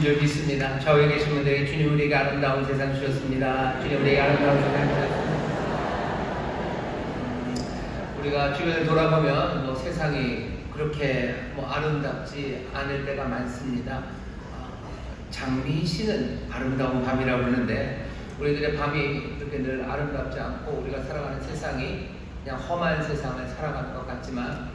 줄 믿습니다. 좌우에 계신 분들에게 주님 우리에게 아름다운 세상 주셨습니다. 주님 우리에게 아름다운 세상 주셨습니다. 우리가 주변을 돌아보면 세상이 그렇게 아름답지 않을 때가 많습니다. 장미 씨는 아름다운 밤이라고 그러는데 우리들의 밤이 그렇게 늘 아름답지 않고 우리가 살아가는 세상이 그냥 험한 세상을 살아가는 것 같지만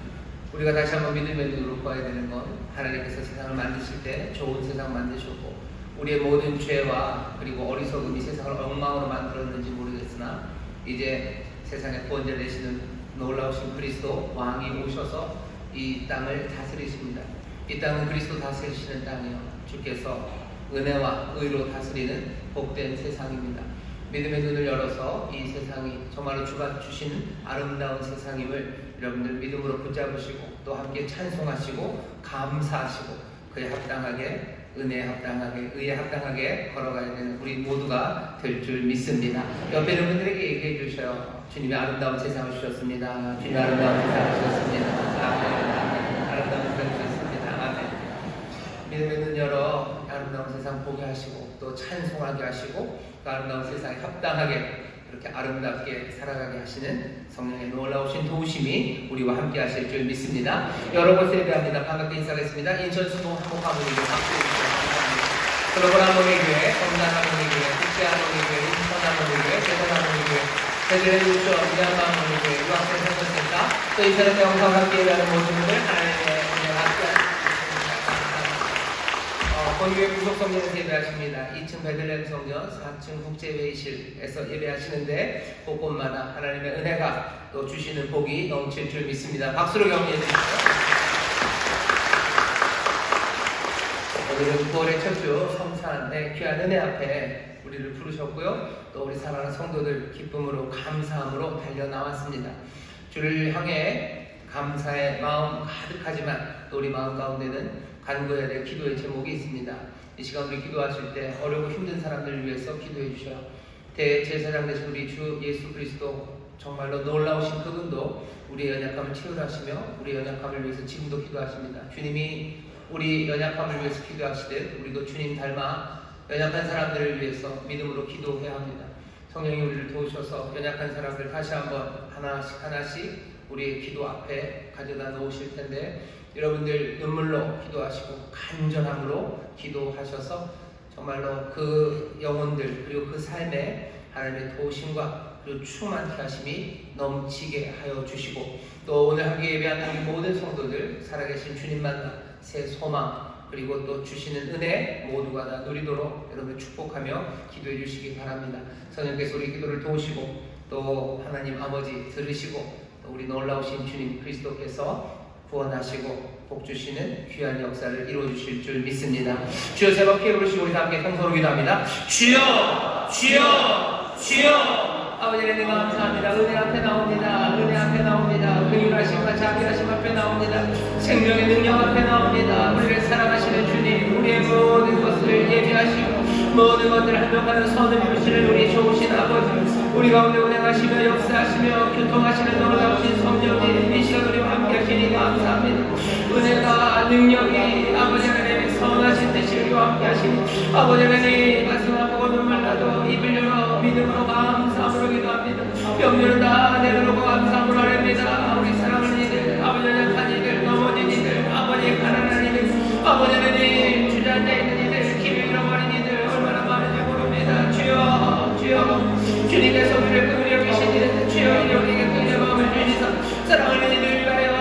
우리가 다시 한번 믿음의 눈으로 봐야 되는 건 하나님께서 세상을 만드실 때 좋은 세상 만드셨고 우리의 모든 죄와 그리고 어리석음이 세상을 엉망으로 만들었는지 모르겠으나 이제 세상에 구원자 되시는 놀라우신 그리스도 왕이 오셔서 이 땅을 다스리십니다. 이 땅은 그리스도 다스리시는 땅이요 주께서 은혜와 의로 다스리는 복된 세상입니다. 믿음의 눈을 열어서 이 세상이 정말로 주가 주신 아름다운 세상임을 여러분들 믿음으로 붙잡으시고 또 함께 찬송하시고 감사하시고 그에 합당하게 은혜에 합당하게 의에 합당하게 걸어가야 되는 우리 모두가 될 줄 믿습니다. 옆에 있는 분들에게 얘기해 주셔요. 주님이 아름다운 세상을 주셨습니다. 주님이 아름다운 세상을 주셨습니다. 아멘. 아름다운 세상을 주셨습니다. 아멘. 믿음의 눈 열어 아름다운 세상 보게 하시고 또 찬송하게 하시고 그 아름다운 세상에 합당하게 이렇게 아름답게 살아가게 하시는 성령의 놀라우신 도우심이 우리와 함께 하실 줄 믿습니다. 여러 곳에 예배합니다. 반갑게 인사하겠습니다. 인천 수도 한복하모니교회 박수해주시기 바랍니다. 글로벌 하모니교회, 성난 하모니교회, 국제 하모니교회, 인천 하모니교회, 대전 하모니교회, 대전의 우주 미얀마 하모니교회, 유학생 선교센터 또 이 사람의 영상을 함께 예배하는 모든 분들 하나님의 은혜와 함께 하십니다. 본교회 구속성전에서 예배하십니다. 2층 베들레헴 성전, 4층 국제회의실에서 예배하시는데 곳곳마다 하나님의 은혜가 또 주시는 복이 넘칠 줄 믿습니다. 박수로 격려해 주시죠. 오늘은 9월의 첫 주 성산의 귀한 은혜 앞에 우리를 부르셨고요. 또 우리 사랑하는 성도들 기쁨으로 감사함으로 달려나왔습니다. 주를 향해 감사의 마음 가득하지만 또 우리 마음 가운데는 간구해야 될 기도의 제목이 있습니다. 이 시간 우리 기도하실 때 어렵고 힘든 사람들을 위해서 기도해 주셔요. 대제사장 되신 우리 주 예수 그리스도 정말로 놀라우신 그분도 우리의 연약함을 채우라시며 우리의 연약함을 위해서 지금도 기도하십니다. 주님이 우리 연약함을 위해서 기도하시듯 우리도 주님 닮아 연약한 사람들을 위해서 믿음으로 기도해야 합니다. 성령이 우리를 도우셔서 연약한 사람들 다시 한번 하나씩 하나씩 우리의 기도 앞에 가져다 놓으실 텐데 여러분들 눈물로 기도하시고 간절함으로 기도하셔서 정말로 그 영혼들 그리고 그 삶에 하나님의 도우심과 그리고 충만케 하심이 넘치게 하여 주시고 또 오늘 함께 예배하는 우리 모든 성도들 살아계신 주님 만나 새 소망 그리고 또 주시는 은혜 모두가 다 누리도록 여러분을 축복하며 기도해 주시기 바랍니다. 성령께서 우리 기도를 도우시고 또 하나님 아버지 들으시고 또 우리 놀라우신 주님 그리스도께서 구원하시고 복주시는 귀한 역사를 이루어주실 줄 믿습니다. 주여 세 번 피해 부르시고 우리 다 함께 통성으로 기도합니다. 주여 주여 주여 아버지 은혜 감사합니다. 은혜 앞에 나옵니다. 은혜 앞에 나옵니다. 긍휼하심과 자비하심 앞에 나옵니다. 생명의 능력 앞에 나옵니다. 우리를 사랑하시는 주님 우리의 모든 것을 예비하시고 모든 것들을 한정하는 선을 이루시는 우리 좋으신 아버지 우리 가운데 운행하시며 역사하시며 교통하시는 놀라우신 성령님 이 시간 우리와 함께 하시니 감사합니다. 은혜가 능력이 아버지 하나님의 선하신 뜻이 우리와 함께 하시니 아버지 하나님 가슴 아프고 눈물 나도 입을 열어 믿음으로 감사함으로 기도합니다. 병들을 다 내려놓고 감사함으로 하렵니다. 우리 사랑하는 이들 아버지 연약한 이들 넘어진 이들 아버지 가난한 이들 아버지 하나님 주저앉아 있는 이들 길을 잃어버린 이들 얼마나 많은지 모릅니다. 주여 주여 주님께서 우리를 긍휼히 여기시니 주여 우리에게 긍휼의 마음을 주시사 사랑하는 이들을 위하여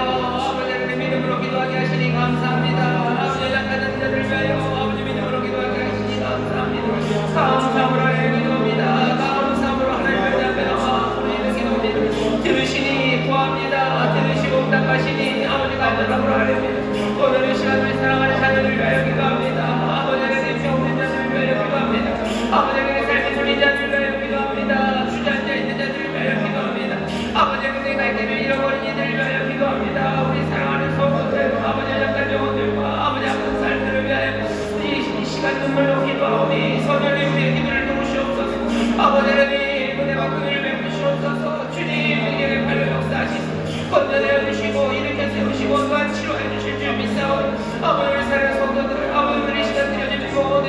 아버지 하나님 믿음으로 기도하게 하시니 감사합니다. 아버지 연약한 자들을 위하여 아버지 믿음으로 기도하게 하시니 감사합니다. 감사함으로 하나님 기도합니다. 감사함으로 하나님 앞에 나와 우리에게 기도합니다. 들으시니 구합니다. 들으시고 응답하시니 아버지 간절함으로 하나님 오늘 이 시간 우리 사랑하는 자녀를 위하여 기도합니다. 아버지 하나님 병든 자들을 위하여 기도합니다. 아버지 하나님 삶이 돌린 자들을 위하여 기도합니다. 주저앉아 있는 자들을 위하여 기도합니다. 아버지 하나님 갈 길을 잃어버린 이들을 위하여 기도합니다. 우리 사랑하는 성도들 아버지 약간 영혼들과 아버지 아픈 삶들을 위하여 이 시간 눈물로 기도하오니 선열이 우리의 기도를 도우시옵소서. 아버지 하나님 은혜와 긍휼을 베푸시옵소서. 주님 우리에게 발로 역사하시소 건져내어 주시고 일으켜 세우시고 또한 치료해 주실 줄 믿사오니 아버지 우리 사랑하는 성도들 아버지 우리 시간 드려지고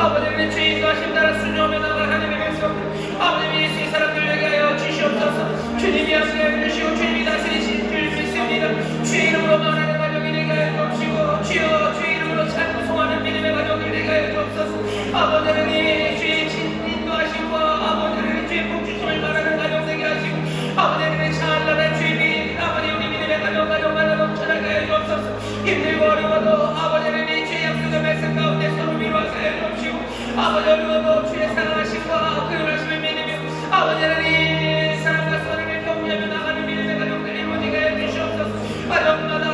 아버지는 주인도 하심 따라 순종하며 나아갈 하나님의 백성 아버지는 예수의 사람들에게 하여 주시옵소서. 주님이 함께하여 주시고 주님이 다스리실 줄 믿습니다. 주의 이름으로 말하는 가정이 되게 하여 주옵시고 주여 주의 이름으로 찬 송하는 믿음의 가정들 되게 하여 주옵소서. 아버지 하나님 주의 인도하심과 아버지 하나님 주의 복주심을 말하는 가정 되게 하시고 아버지 하나님의 찬란한 주의 믿음 아버지 우리 믿음의 가정마다 넘쳐나게 하여 주옵소서. 힘들고 어려워도 아버지 하나님 주의 약속의 말씀 가운데 서로 위로하게 하여 주옵시고 아버지 어려워도 주의 사랑하심과 그연하심을 믿으며 아버지 하나님 사랑과 선을 경유하며 나가는 믿음의 가정들이 이루어지게 하여 주시옵소서. 가정마다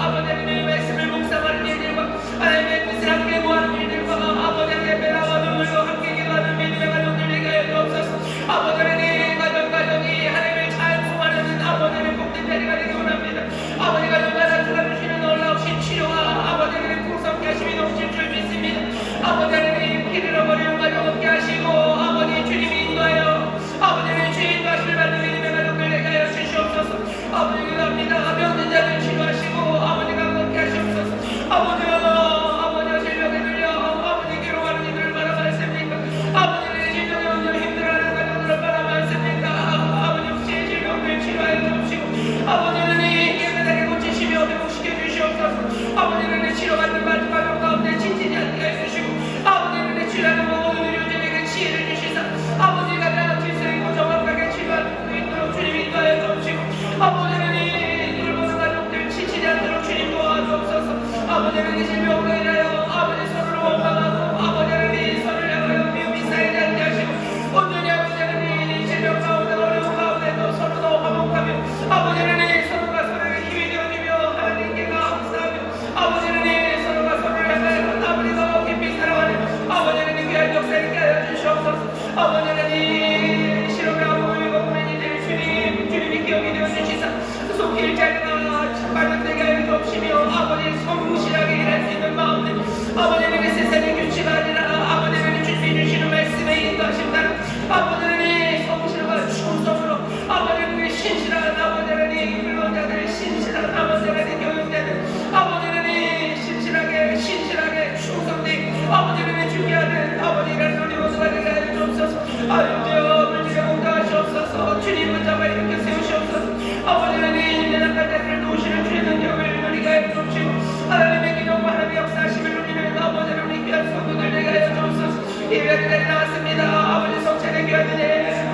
아버지 하나님의 말씀을 묵상하는 일들과 하나님의 뜻을 함께 모하는 일들과 아버지 하나님의 배라와 눈물과 함께 기도하는 믿음의 가정들 되게 하여 주옵소서. 아버지 하나님 가정이 하나님을 찬송하는 아버지 하나님의 복된 자리가 되기 원합니다. 아버지 가정마다 주시는 놀라우신 치료와 아버지 하나님 풍성케 하심이 넘칠 줄 믿습니다. 아버지 하나님 길 잃어버리는 가정 없게 하시고 아버지 주님이 인도하여 아버지 하나님 주의 인도하심을 받는 믿음의 가정들 되게 하여 주시옵소서. 아버지 기도합니다. 병든 자들 치료하시고 아버지가 건강케 하시옵소서. 아버지와 질병에 들려 아버지 괴로워하는 이들을 얼마나 많습니까? 아버지는 질병에 온전 힘들어하는 가정들 얼마나 많습니까? 아버지 혹시 질병들 치료하여 주옵시고 아버지는 깨끗하게 고치시며 회복시켜 주시옵소서. 아버지는 치료받는 가정 가운데 지치지 않게 해주시고 아버지는 치료하는 모든 의료진에게 지혜를 주시사 아버지가 가장 질서있고 정확하게 치료할 수 있도록 주님 인도하여 주옵시고 아버지는 돌보는 가족들 지치지 않도록 주님 도와주옵소서. 아버지는 질병으로 인하여 아버지 서로를 원망하고 아버지는 서로를 향하여 미움이 쌓이지 않게 하시고 온전히 아버지는 질병 가운데 어려운 가운데도 서로 더 화목하며 아버지는 서로가 서로에게 힘이 되어주며 하나님께 감사하며 아버지는 서로가 서로를 향하여 아버지가 깊이 사랑하는 아버지는 귀한 역사 있게 하여 주시옵소서. 아버지는 실험을 하고 울고 보낸 이들 주님이 기억이 되어 주시사 속히 일자리가 참발되게 하여 주옵시며 아버지 성실하게 일할 수 있는 마음들 아버지는 세상의 규칙이 아니라 아버지는 주님이 주시는 말씀에 인도하심 따라 아버지는 성실과 충성으로 아버지는 신실한 아버지는 근로자들 신실한 아버지는 교육자들 아버지는 신실하게 충성되 아버지는 중요하는 아버지라는 우리 모두가 되게 하여 주옵소서. 아버지여 물질에 공감하시옵소서. 주님은 자발 일으켜 세우시옵소서. 아버지는 인연한 가정들을 도우시는 주의 능력을 누리게 하여 주옵시고 하나님의 기도와 하나님의 역사하심을 누리는 아버지는 우리 귀한 성도들 되게 하여 주옵소서. 예배의 자리 나왔습니다. 아버지 성찬의 귀한 은혜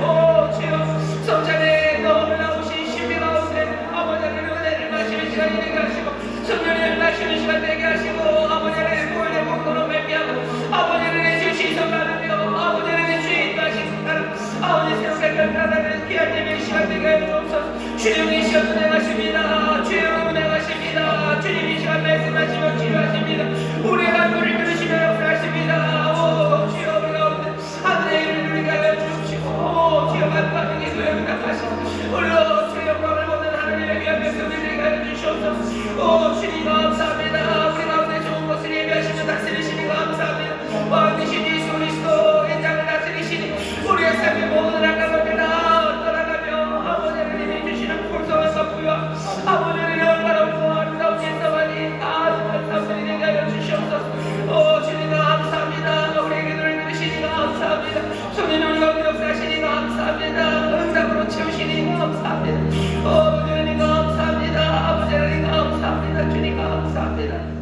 주여 성찬에 놀라우신 신비 가운데 아버지는 은혜를 마시는 시간이 되게 하시고 성령을 마시는 시간 되게 하시고 아버지는 보혈의 복도로 맺미하고 아버지는 주시선 받으며 아버지는 주의 인도하신 사람 아버지 새롭게 변화하는 귀한 예배의 시간 되게 하여 주옵소서. 주님이 시간 운행하십니다. 주여 운행하십니다. 주님이 시간 말씀하시며 치료하십니다. 우리의 간구를 들으시며 역사하십니다. 주여 우리 가운데 하늘의 일을 누리게 하여 주옵시고 주여 간구하는 기도에 응답하시고 올라 주의 영광을 보는 하나님의 귀한 백성들 되게 하여 주시옵소서. 주님 감사합니다. 우리 가운데 좋은 것을 예배하시며 다스리시니 감사합니다. 왕이신 예수 그리스도 인장을 다스리시니 우리의 삶의 모든 한가운데 떠나가며 아버지 하나님이 주시는 풍성한 것부여 아버지는 영광롭고 아름다운 일사만이 가득한 삶들이 되게 하여 주시옵소서. 주님 감사합니다. 우리의 기도를 들으시니 감사합니다. 주님 우리 가운데 역사하시니 감사합니다. 응답으로 채우시니 감사합니다. 아버지 하나님 감사합니다. 아버지 하나님 감사합니다. 주님 감사합니다.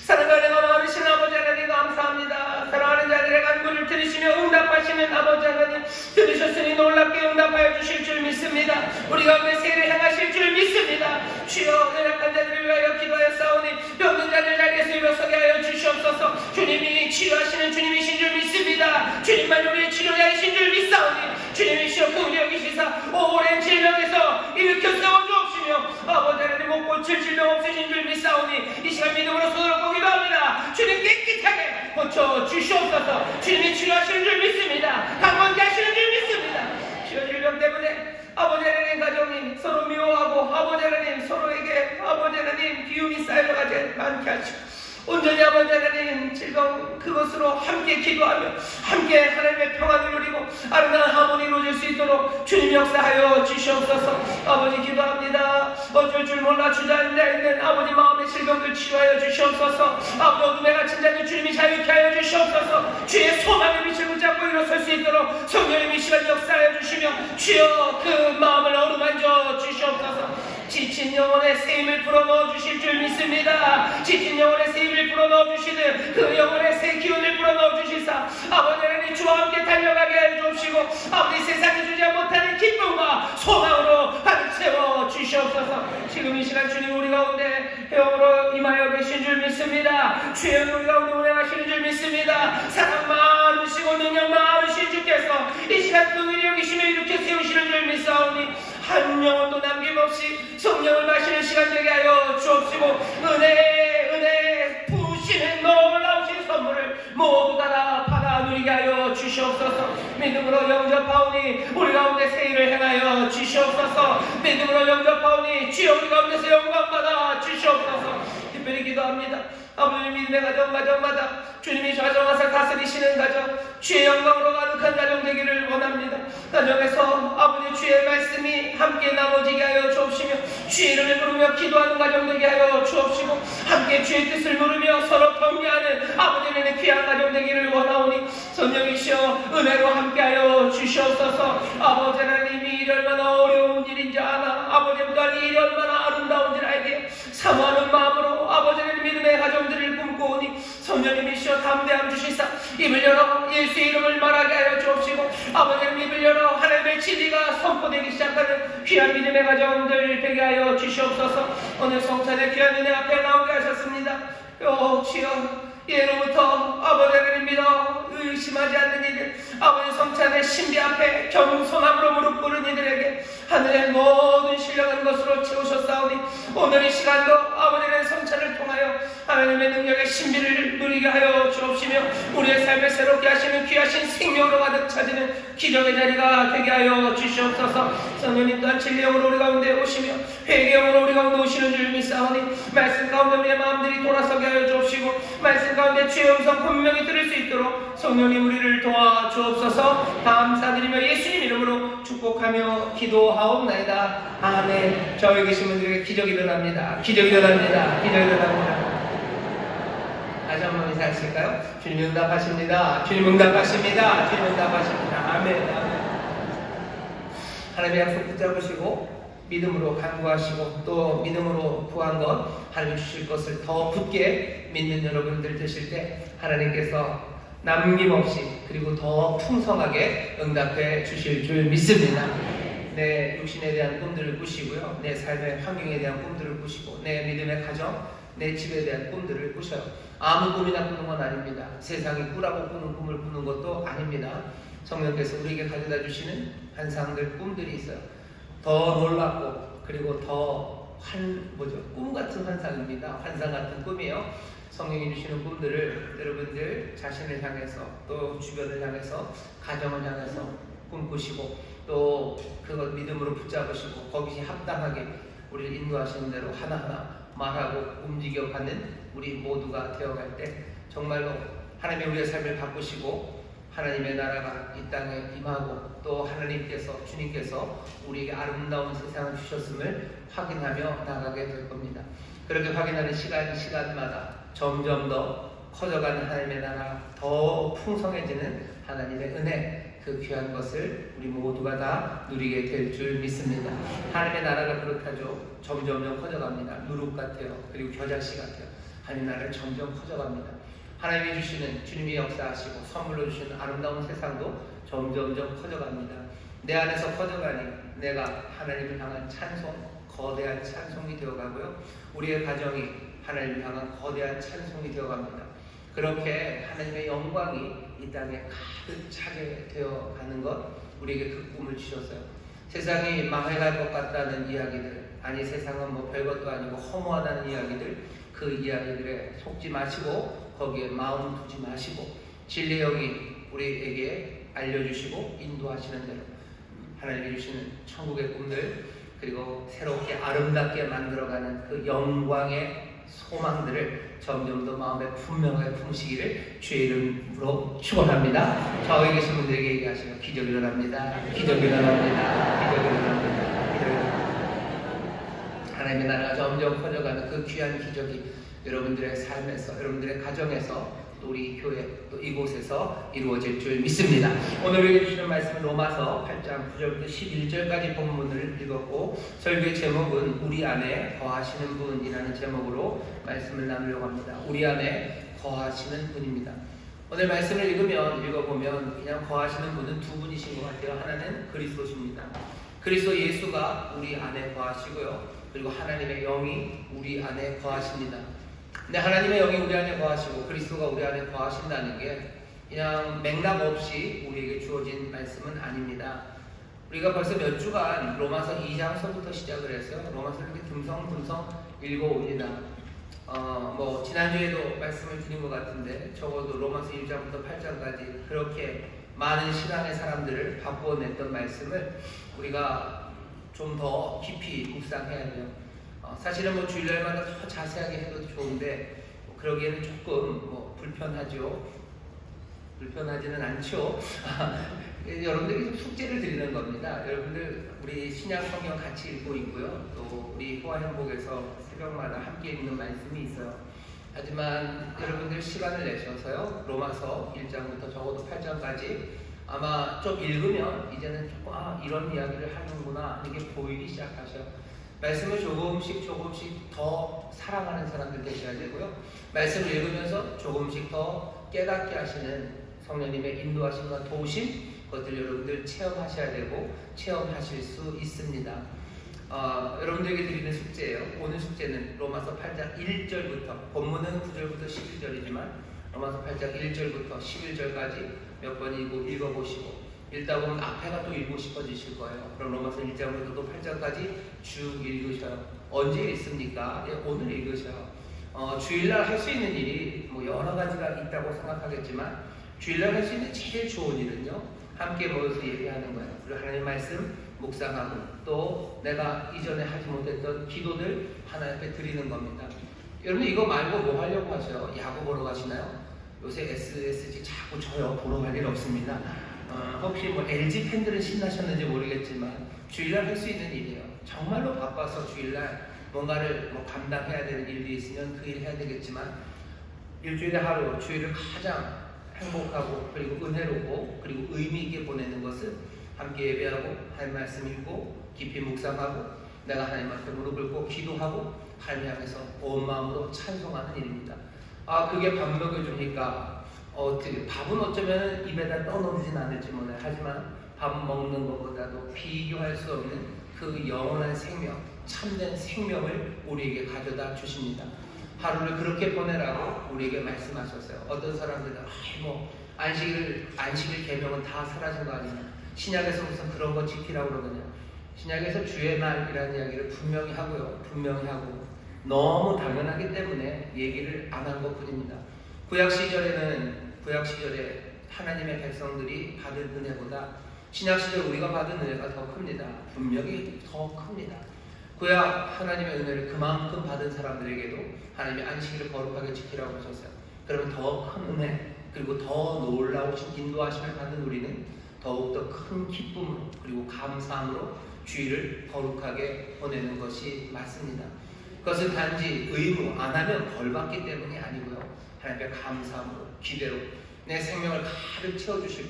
사랑하는 어르신 아버지 하나님 감사합니다. 사랑하는 자들의 간구를 들으시며 응답하시는 아버지 하나님 들으셨으니 놀랍게 응답하여 주실 줄 믿습니다. 우리 가운데 세를 행하실 줄 믿습니다. 주여 연약한 자들을 위하여 기도하여 싸우니 병든 자들 자리에서 일어서게 하여 주시옵소서. 주님이 치료하시는 주님이신 줄 믿습니다. 주님만 우리의 치료자이신 줄 믿사오니 주님이시여 긍휼히 여기시사 오랜 질병에서 일으켜 세워주옵시며 아버지 하나님 못 고칠 질병 없으신 줄 믿사오니 이 시간 믿음으로 손을 얹고 기도합니다. 주님 깨끗하게 고쳐 주시옵소서. 주님이 치료하시는 줄 믿습니다. 강건케 하시는 줄 믿습니다. 주여 질병 때문에 아버지 하나님 가정이 서로 미워하고 아버지 하나님 서로에게 아버지 하나님 비움이 쌓여가지 않게 하시고 온전히 아버지 하나님 즐거운 그것으로 함께 기도하며 함께 하나님의 평안을 누리고 아름다운 하모니를 이루어질 수 있도록 주님 역사하여 주시옵소서. 아버지 기도합니다. 어쩔 줄 몰라 주저앉아 있는 아버지 마음의 질병들 치료하여 주시옵소서. 아버지 어둠에 갇힌 자들 주님이 자유케 하여 주시옵소서. 주의 소망의 빛을 붙잡고 일어설 수 있도록 성령님 이 시간 역사하여 주시며 주여 그 마음을 어루만져 주시옵소서. 지친 영혼의 새 힘을 불어넣어 주실 줄 믿습니다. 지친 영혼의 새 힘을 불어넣어 주시는 그 영혼의 새 기운을 불어넣어 주시사 아버지 하나님 주와 함께 달려가게 해 주옵시고 아버지 세상이 주지 못하는 기쁨과 소망으로 가득 채워 주시옵소서. 지금 이 시간 주님 우리 가운데 영으로 임하여 계신 줄 믿습니다. 주여 우리 가운데 운행하시는 줄 믿습니다. 사랑 많으시고 능력 많으신 주께서 이 시간 긍휼히 여기시며 이렇게 세우시는 줄 믿사오니 한 영혼도 남김없이 성령을 마시는 시간 되게 하여 주옵시고 은혜 부으시는 놀라우신 선물을 모두 다 받아 누리게 하여 주시옵소서. 믿음으로 영접하오니 우리 가운데 새 일을 행하여 주시옵소서. 믿음으로 영접하오니 주여 우리 가운데서 영광 받아 주시옵소서. 특별히 기도합니다. 아버지 믿음의 가정마다 주님이 가정하사 다스리시는 가정 주의 영광으로 가득한 가정 되기를 원합니다. 가정에서 아버지 주의 말씀이 함께 나눠지게 하여 주옵시며 주의 이름을 부르며 기도하는 가정 되게 하여 주옵시고 함께 주의 뜻을 누르며 서로 격려하는 아버지는 귀한 가정 되기를 원하오니 성령이시여 은혜로 함께하여 주시옵소서. 아버지 하나님 이 일이 얼마나 어려운 일인지 아나 아버지보다 이 일이 얼마나 아름다운지 알게 사모하는 마음으로 아버지 하나님 믿음의 가정들을 꿈꾸오니 성령님이시여 담대함 주시사 입을 열어 예수의 이름을 말하게 하여 주옵시고 아버지 하나님 입을 열어 하나님의 진리가 선포되기 시작하는 귀한 믿음의 가정들 되게 하여 주시옵소서. 오늘 성찬의 귀한 은혜 앞에 나오게 하셨습니다. 주여 예로부터 아버지 하나님 믿어 의심하지 않는 이들 아버지 성찬의 신비 앞에 겸손함으로 무릎 꿇은 이들에게 하늘의 모든 신령한 것으로 채우셨사오니 오늘 이 시간도 아버지의 성찬을 통하여 하나님의 능력의 신비를 누리게 하여 주옵시며 우리의 삶을 새롭게 하시는 귀하신 생명으로 가득 차지는 기적의 자리가 되게 하여 주시옵소서. 성령님 또한 진리영으로 우리 가운데 오시며 회개영으로 우리 가운데 오시는 줄 믿사오니 말씀 가운데 우리의 마음들이 돌아서게 하여 주옵시고 말씀 가운데 주의 음성 분명히 들을 수 있도록 성령님 우리를 도와주옵소서. 감사드리며 예수님 이름으로 축복하며 기도하옵나이다. 아멘. 저기 계신 분들에게 기적이 일어납니다. 기적이 일어납니다. 기적이 일어납니다. 다시 한번 인사하실까요? 주님 응답하십니다. 주님 응답하십니다. 주님 응답하십니다. 아멘. 아멘. 하나님의 약속 붙잡으시고 믿음으로 간구하시고 또 믿음으로 구한 것 하나님 주실 것을 더 굳게 믿는 여러분들 되실 때 하나님께서 남김없이 그리고 더 풍성하게 응답해 주실 줄 믿습니다. 내 육신에 대한 꿈들을 꾸시고요. 내 삶의 환경에 대한 꿈들을 꾸시고 내 믿음의 가정, 내 집에 대한 꿈들을 꾸셔요. 아무 꿈이나 꾸는 건 아닙니다. 세상이 꾸라고 꾸는 꿈을 꾸는 것도 아닙니다. 성령께서 우리에게 가져다 주시는 환상들, 꿈들이 있어요. 더 놀랍고 그리고 더 꿈 같은 환상입니다. 환상 같은 꿈이에요. 성령이 주시는 꿈들을 여러분들 자신을 향해서 또 주변을 향해서 가정을 향해서 꿈꾸시고 또 그것 믿음으로 붙잡으시고 거기에 합당하게 우리를 인도하시는 대로 하나하나 말하고 움직여가는 우리 모두가 되어갈 때 정말로 하나님의 우리의 삶을 바꾸시고 하나님의 나라가 이 땅에 임하고 또 하나님께서 주님께서 우리에게 아름다운 세상을 주셨음을 확인하며 나가게 될 겁니다. 그렇게 확인하는 시간마다 점점 더 커져가는 하나님의 나라, 더 풍성해지는 하나님의 은혜, 그 귀한 것을 우리 모두가 다 누리게 될 줄 믿습니다. 하나님의 나라가 그렇다죠. 점점 커져갑니다. 누룩 같아요. 그리고 겨자씨 같아요. 하나님의 나라를 점점 커져갑니다. 하나님이 주시는 주님이 역사하시고 선물로 주시는 아름다운 세상도 점점 커져갑니다. 내 안에서 커져가니 내가 하나님을 향한 찬송, 거대한 찬송이 되어가고요. 우리의 가정이 하나님을 향한 거대한 찬송이 되어갑니다. 그렇게 하나님의 영광이 이 땅에 가득 차게 되어가는 것, 우리에게 그 꿈을 주셨어요. 세상이 망해갈 것 같다는 이야기들, 아니 세상은 뭐 별것도 아니고 허무하다는 이야기들, 그 이야기들에 속지 마시고 거기에 마음 두지 마시고 진리의 영이 우리에게 알려주시고 인도하시는 대로 하나님이 주시는 천국의 꿈들 그리고 새롭게 아름답게 만들어가는 그 영광의 소망들을 점점 더 마음에 분명하게 품으시기를 주의 이름으로 축원합니다. 저기 계신 분들에게 얘기하시면 기적이 일어납니다. 기적이 일어납니다. 기적이 일어납니다. 기적이 일어납니다. 하나님의 나라가 점점 커져가는 그 귀한 기적이 여러분들의 삶에서, 여러분들의 가정에서 또 우리 교회 또 이곳에서 이루어질 줄 믿습니다. 오늘 읽어주시는 말씀은 로마서 8장 9절부터 11절까지 본문을 읽었고, 설교의 제목은 우리 안에 거하시는 분이라는 제목으로 말씀을 나누려고 합니다. 우리 안에 거하시는 분입니다. 오늘 말씀을 읽어보면 그냥 거하시는 분은 두 분이신 것 같아요. 하나는 그리스도십니다. 그리스도 예수가 우리 안에 거하시고요, 그리고 하나님의 영이 우리 안에 거하십니다. 근데 하나님의 영이 우리 안에 거하시고 그리스도가 우리 안에 거하신다는 게 그냥 맥락 없이 우리에게 주어진 말씀은 아닙니다. 우리가 벌써 몇 주간 로마서 2장서부터 시작을 했어요. 로마서를 이렇게 듬성듬성 읽어옵니다. 지난주에도 말씀을 드린 것 같은데 적어도 로마서 1장부터 8장까지 그렇게 많은 신앙의 사람들을 바꾸어냈던 말씀을 우리가 좀 더 깊이 묵상해야 돼요. 사실은 주일날마다 더 자세하게 해도 좋은데 그러기에는 조금 불편하지는 않죠. 여러분들이 좀 숙제를 드리는 겁니다. 여러분들 우리 신약 성경 같이 읽고 있고요, 또 우리 호화행복에서 새벽마다 함께 읽는 말씀이 있어요. 하지만 여러분들 시간을 내셔서요, 로마서 1장부터 적어도 8장까지 아마 좀 읽으면 이제는 조금 이런 이야기를 하는구나 이게 보이기 시작하셔요. 말씀을 조금씩 더 사랑하는 사람들 되셔야 되고요, 말씀을 읽으면서 조금씩 더 깨닫게 하시는 성령님의 인도하심과 도우심, 그것들 여러분들 체험하셔야 되고 체험하실 수 있습니다. 여러분들에게 드리는 숙제예요. 오늘 숙제는 로마서 8장 1절부터, 본문은 9절부터 11절이지만 로마서 8장 1절부터 11절까지 몇 번 읽어보시고, 읽다 보면 앞에가 또 읽고 싶어지실 거예요. 그럼 로마서 1장부터 또 8장까지 쭉 읽으셔요. 언제 읽습니까? 오늘 읽으셔요. 주일날 할 수 있는 일이 여러 가지가 있다고 생각하겠지만 주일날 할 수 있는 제일 좋은 일은요, 함께 모여서 예배하는 거예요. 그리고 하나님 말씀 묵상하고 또 내가 이전에 하지 못했던 기도들 하나님 앞에 드리는 겁니다. 여러분 이거 말고 뭐 하려고 하셔요? 야구 보러 가시나요? 요새 SSG 자꾸 저요 보러 갈 일 없습니다. 혹시 LG 팬들은 신나셨는지 모르겠지만 주일날 할 수 있는 일이에요. 정말로 바빠서 주일날 뭔가를 감당해야 되는 일이 있으면 그 일 해야 되겠지만 일주일에 하루, 주일을 가장 행복하고 그리고 은혜롭고 그리고 의미 있게 보내는 것은 함께 예배하고 하나님 말씀 읽고 깊이 묵상하고 내가 하나님 앞에 무릎 꿇고 기도하고 하나님 앞에서 온 마음으로 찬송하는 일입니다. 그게 밥 먹여주니까 밥은 어쩌면 입에다 떠넣진 않을지 몰라요. 하지만 밥 먹는 것보다도 비교할 수 없는 그 영원한 생명, 참된 생명을 우리에게 가져다 주십니다. 하루를 그렇게 보내라고 우리에게 말씀하셨어요. 어떤 사람들은 안식일 계명은 다 사라진 거 아니냐, 신약에서 무슨 그런 거 지키라고 그러느냐. 신약에서 주의 날이라는 이야기를 분명히 하고 너무 당연하기 때문에 얘기를 안 한 것뿐입니다. 구약 시절에 하나님의 백성들이 받은 은혜보다 신약 시절 우리가 받은 은혜가 더 큽니다. 분명히 더 큽니다. 구약 하나님의 은혜를 그만큼 받은 사람들에게도 하나님의 안식일을 거룩하게 지키라고 하셨어요. 그러면 더 큰 은혜 그리고 더 놀라우신 인도하심을 받은 우리는 더욱더 큰 기쁨으로 그리고 감사함으로 주일을 거룩하게 보내는 것이 맞습니다. 그것은 단지 의무, 안 하면 벌 받기 때문이 아니고요, 하나님께 감사함으로 기대로 내 생명을 가득 채워주실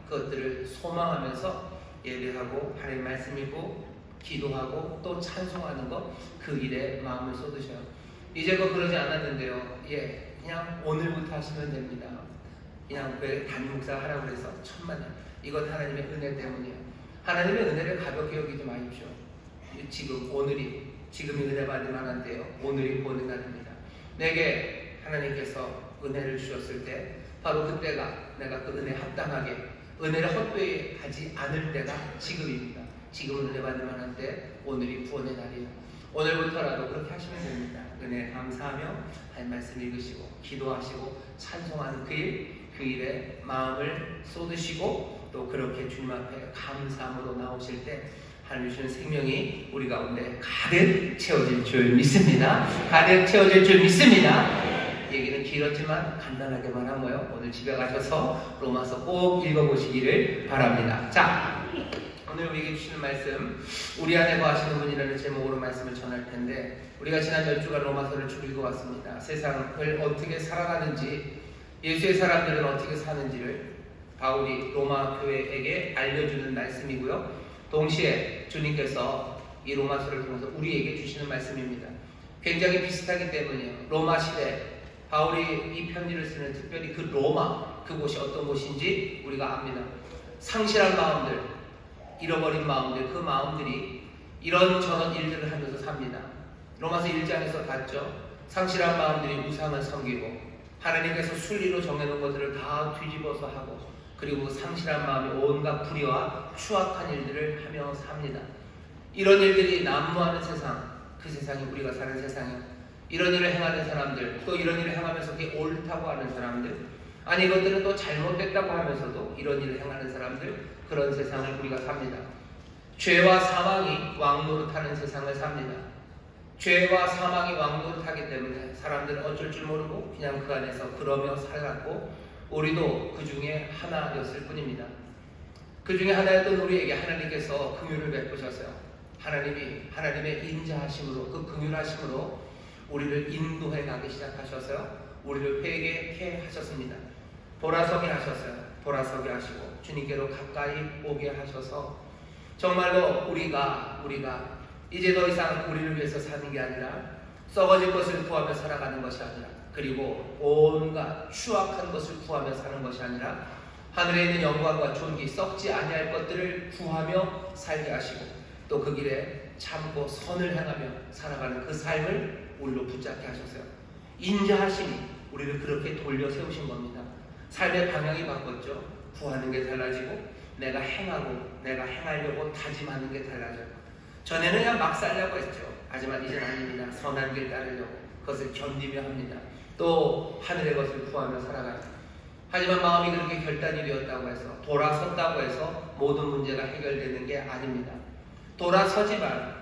그것들을 소망하면서 예배하고 하나님 말씀 읽고 기도하고 또 찬송하는 그 일에 마음을 쏟으셔요. 이제껏 그러지 않았는데요, 그냥 오늘부터 하시면 됩니다. 그냥 왜 담임 목사 하라고 해서 천만에 이건 하나님의 은혜 때문이에요. 하나님의 은혜를 가볍게 여기지 마십시오. 지금이 은혜 받을 만한데요, 오늘이 보는 날입니다. 내게 하나님께서 은혜를 주셨을 때 바로 그때가 내가 그 은혜 합당하게 은혜를 헛되이 하지 않을 때가 지금입니다. 지금은 은혜 받을 만한 때 오늘이 구원의 날이에요. 오늘부터라도 그렇게 하시면 됩니다. 은혜 감사하며 하나님 말씀 읽으시고 기도하시고 찬송하는 그 일에 마음을 쏟으시고 또 그렇게 주님 앞에 감사함으로 나오실 때 하나님 주시는 생명이 우리 가운데 가득 채워질 줄 믿습니다. 가득 채워질 줄 믿습니다. 얘기는 길었지만 간단하게만 하고요, 오늘 집에 가셔서 로마서 꼭 읽어보시기를 바랍니다. 자, 오늘 우리에게 주시는 말씀, 우리 안에 거하시는 분이라는 제목으로 말씀을 전할 텐데, 우리가 지난 몇 주간 로마서를 쭉 읽어왔습니다. 세상을 어떻게 살아가는지 예수의 사람들은 어떻게 사는지를 바울이 로마 교회에게 알려주는 말씀이고요. 동시에 주님께서 이 로마서를 통해서 우리에게 주시는 말씀입니다. 굉장히 비슷하기 때문이에요. 로마 시대 바울이 이 편지를 쓰는 특별히 그 로마, 그곳이 어떤 곳인지 우리가 압니다. 상실한 마음들, 잃어버린 마음들, 그 마음들이 이런저런 일들을 하면서 삽니다. 로마서 1장에서 봤죠. 상실한 마음들이 우상을 섬기고 하나님께서 순리로 정해놓은 것들을 다 뒤집어서 하고, 그리고 상실한 마음이 온갖 불의와 추악한 일들을 하며 삽니다. 이런 일들이 난무하는 세상, 그 세상이 우리가 사는 세상이에요. 이런 일을 행하는 사람들, 또 이런 일을 행하면서 그게 옳다고 하는 사람들, 아니 이것들은 또 잘못됐다고 하면서도 이런 일을 행하는 사람들, 그런 세상을 우리가 삽니다. 죄와 사망이 왕노릇하는 세상을 삽니다. 죄와 사망이 왕노릇하기 때문에 사람들은 어쩔 줄 모르고 그냥 그 안에서 그러며 살았고, 우리도 그 중에 하나였을 뿐입니다. 그 중에 하나였던 우리에게 하나님께서 긍휼을 베푸셨어요. 하나님의 인자하심으로, 그 긍휼하심으로 우리를 인도해 가기 시작하셔서요, 우리를 회개케 하셨습니다. 돌아서게 하셨어요. 돌아서게 하시고 주님께로 가까이 오게 하셔서 정말로 우리가 이제 더 이상 우리를 위해서 사는 게 아니라 썩어질 것을 구하며 살아가는 것이 아니라, 그리고 온갖 추악한 것을 구하며 사는 것이 아니라 하늘에 있는 영광과 존귀, 썩지 아니할 것들을 구하며 살게 하시고, 또 그 길에 참고 선을 행하며 살아가는 그 삶을 우리로 붙잡게 하셨어요. 인자하심이 우리를 그렇게 돌려 세우신 겁니다. 삶의 방향이 바뀌었죠. 구하는 게 달라지고 내가 행하려고 다짐하는 게 달라져요. 전에는 그냥 막 살려고 했죠. 하지만 이제는 아닙니다. 선한 길 따르려고 그것을 견디며 합니다. 또 하늘의 것을 구하며 살아가요. 하지만 마음이 그렇게 결단이 되었다고 해서, 돌아섰다고 해서 모든 문제가 해결되는 게 아닙니다. 돌아서지만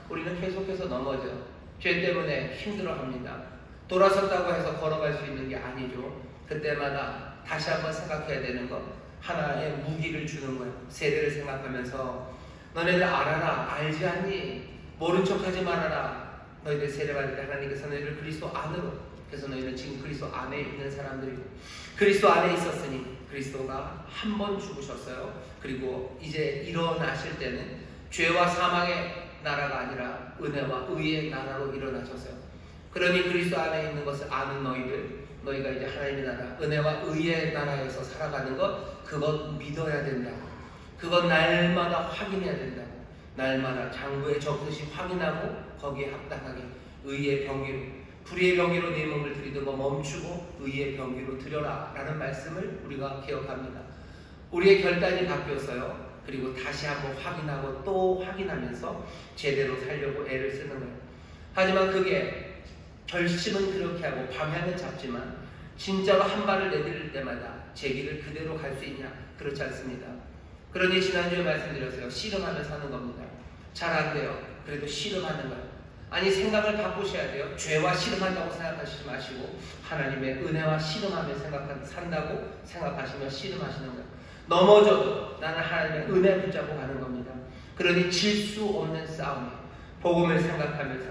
우리는 계속해서 넘어져요. 죄 때문에 힘들어합니다. 돌아섰다고 해서 걸어갈 수 있는 게 아니죠. 그때마다 다시 한번 생각해야 되는 것, 하나의 무기를 주는 거예요. 세대를 생각하면서 너네들 알아라, 알지 않니? 모른 척하지 말아라. 너희들 세례받을 때 하나님께서 너희를 그리스도 안으로, 그래서 너희는 지금 그리스도 안에 있는 사람들이고, 그리스도 안에 있었으니 그리스도가 한 번 죽으셨어요. 그리고 이제 일어나실 때는 죄와 사망의 나라가 아니라 은혜와 의의 나라로 일어나셨어요. 그러니 그리스도 안에 있는 것을 아는 너희가 이제 하나님의 나라, 은혜와 의의 나라에서 살아가는 것, 그것 믿어야 된다고. 그것 날마다 확인해야 된다고. 날마다 장부에 적듯이 확인하고 거기에 합당하게 의의 병기로, 불의의 병기로 네 몸을 들이던 거 멈추고 의의 병기로 들여라 라는 말씀을 우리가 기억합니다. 우리의 결단이 바뀌었어요. 그리고 다시 한번 확인하고 또 확인하면서 제대로 살려고 애를 쓰는 거예요. 하지만 그게 결심은 그렇게 하고 방향은 잡지만 진짜로 한 발을 내디딜 때마다 제 길을 그대로 갈 수 있냐? 그렇지 않습니다. 그러니 지난주에 말씀드렸어요. 씨름하며 사는 겁니다. 잘 안 돼요. 그래도 씨름하는 거예요. 아니 생각을 바꾸셔야 돼요. 죄와 씨름한다고 생각하시지 마시고 하나님의 은혜와 씨름하며 산다고 생각하시며 씨름하시는 거예요. 넘어져도 나는 하나님의 은혜 붙잡고 가는 겁니다. 그러니 질 수 없는 싸움에 복음을 생각하면서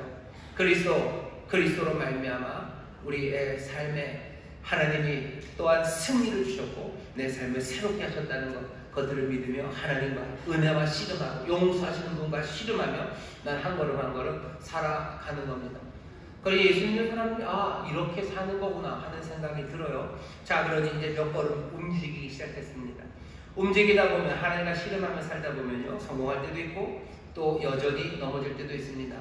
그리스도로 말미암아 우리의 삶에 하나님이 또한 승리를 주셨고 내 삶을 새롭게 하셨다는 것, 그것들을 믿으며 하나님과 은혜와 씨름하고 용서하시는 분과 씨름하며 난 한 걸음 한 걸음 살아가는 겁니다. 그래서 예수 믿는 사람들이 이렇게 사는 거구나 하는 생각이 들어요. 자, 그러니 이제 몇 걸음 움직이기 시작했습니다. 움직이다 보면 하나님과 씨름하며 살다 보면요, 성공할 때도 있고 또 여전히 넘어질 때도 있습니다.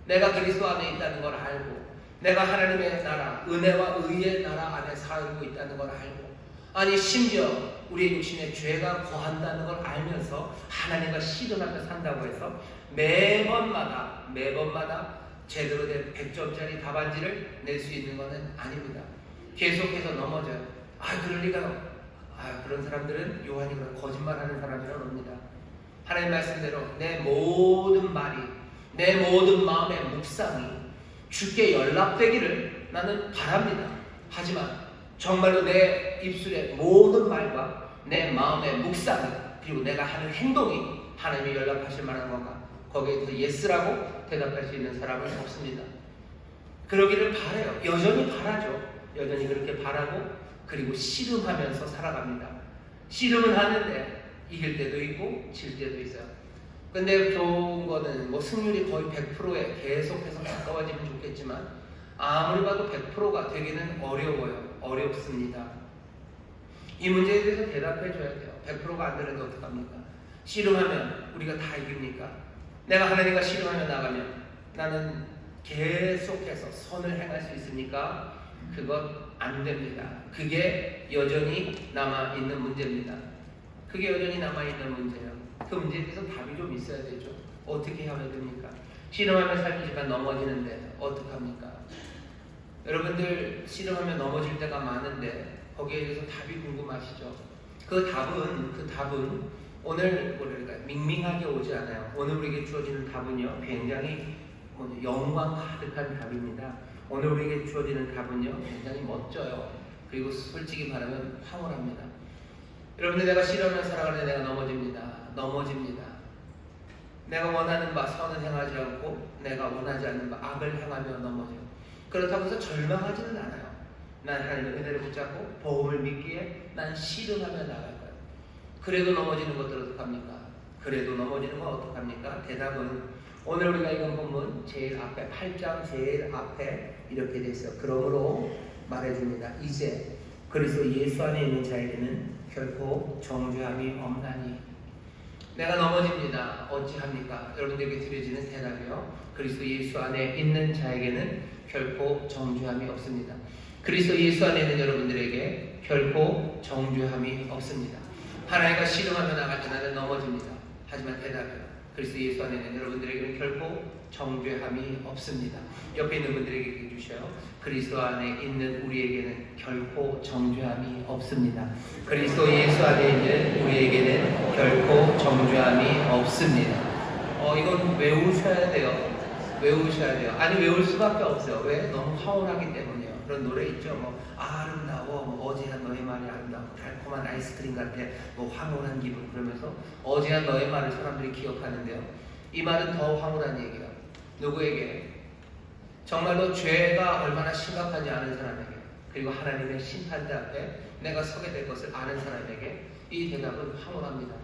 내가 그리스도 안에 있다는 걸 알고, 내가 하나님의 나라, 은혜와 의의 나라 안에 살고 있다는 걸 알고, 아니 심지어 우리의 육신에 죄가 거한다는 걸 알면서 하나님과 씨름하며 산다고 해서 매번마다 제대로 된 100점짜리 답안지를 낼 수 있는 것은 아닙니다. 계속해서 넘어져요. 그럴 리가요. 그런 사람들은 요한이 그런 거짓말하는 사람이라고 합니다. 하나님 말씀대로 내 모든 말이, 내 모든 마음의 묵상이 주께 연락되기를 나는 바랍니다. 하지만 정말로 내 입술의 모든 말과 내 마음의 묵상이, 그리고 내가 하는 행동이 하나님이 연락하실 만한 건가? 거기에 대해서 예스라고 대답할 수 있는 사람은 없습니다. 그러기를 바라요. 여전히 바라죠. 여전히 그렇게 바라고 그리고 씨름하면서 살아갑니다. 씨름은 하는데 이길 때도 있고 질 때도 있어요. 근데 좋은 거는 뭐 승률이 거의 100%에 계속해서 가까워지면 좋겠지만 아무리 봐도 100%가 되기는 어려워요. 어렵습니다. 이 문제에 대해서 대답해 줘야 돼요. 100%가 안 되는데 어떡합니까? 씨름하면 우리가 다 이깁니까? 내가 하나님과 씨름하며 나가면 나는 계속해서 선을 행할 수 있습니까? 그것 안 됩니다. 그게 여전히 남아있는 문제입니다. 그게 여전히 남아있는 문제예요. 그 문제에 대해서 답이 좀 있어야 되죠. 어떻게 하면 됩니까? 씨름하며 살지만 넘어지는데 어떡합니까? 여러분들 씨름하며 넘어질 때가 많은데 거기에 대해서 답이 궁금하시죠? 그 답은 오늘 뭐랄까 밍밍하게 오지 않아요. 오늘 우리에게 주어지는 답은요 굉장히 영광 가득한 답입니다. 오늘 우리에게 주어지는 답은요 굉장히 멋져요. 그리고 솔직히 말하면 황홀합니다. 여러분들 내가 씨름하며 살아가는데 내가 넘어집니다. 내가 원하는 바 선을 행하지 않고 내가 원하지 않는 바 악을 행하며 넘어져요. 그렇다고 해서 절망하지는 않아요. 난 하나님의 은혜를 붙잡고 복음을 믿기에 난 씨름하며 나갈 거예요. 그래도 넘어지는 것들 어떡합니까? 그래도 넘어지는 건 어떡합니까? 대답은 오늘 우리가 읽은 본문 제일 앞에 8장 제일 앞에 이렇게 돼 있어요. 그러므로 말해줍니다. 이제 그리스도 예수 안에 있는 자에게는 결코 정죄함이 없나니. 내가 넘어집니다. 어찌합니까? 여러분들에게 드려지는 대답이요. 그리스도 예수 안에 있는 자에게는 결코 정죄함이 없습니다. 그리스도 예수 안에 있는 여러분들에게 결코 정죄함이 없습니다. 하나님과 씨름하며 나갈 때 나는 넘어집니다. 하지만 대답이요. 그리스도 예수 안에 있는 여러분들에게는 결코 정죄함이 없습니다. 옆에 있는 분들에게 얘기해 주셔요. 그리스도 안에 있는 우리에게는 결코 정죄함이 없습니다. 그리스도 예수 안에 있는 우리에게는 결코 정죄함이 없습니다. 이건 외우셔야 돼요. 외우셔야 돼요. 아니 외울 수밖에 없어요. 왜? 너무 화원하기 때문이에요. 그런 노래 있죠. 아름다워, 어제한 너의 말이 아름다워, 달콤한 아이스크림 같아, 황홀한 기분. 그러면서 어제한 너의 말을 사람들이 기억하는데요. 이 말은 더 황홀한 얘기예요. 누구에게? 정말로 죄가 얼마나 심각하지 않은 사람에게, 그리고 하나님의 심판대 앞에 내가 서게 될 것을 아는 사람에게 이 대답은 황홀합니다.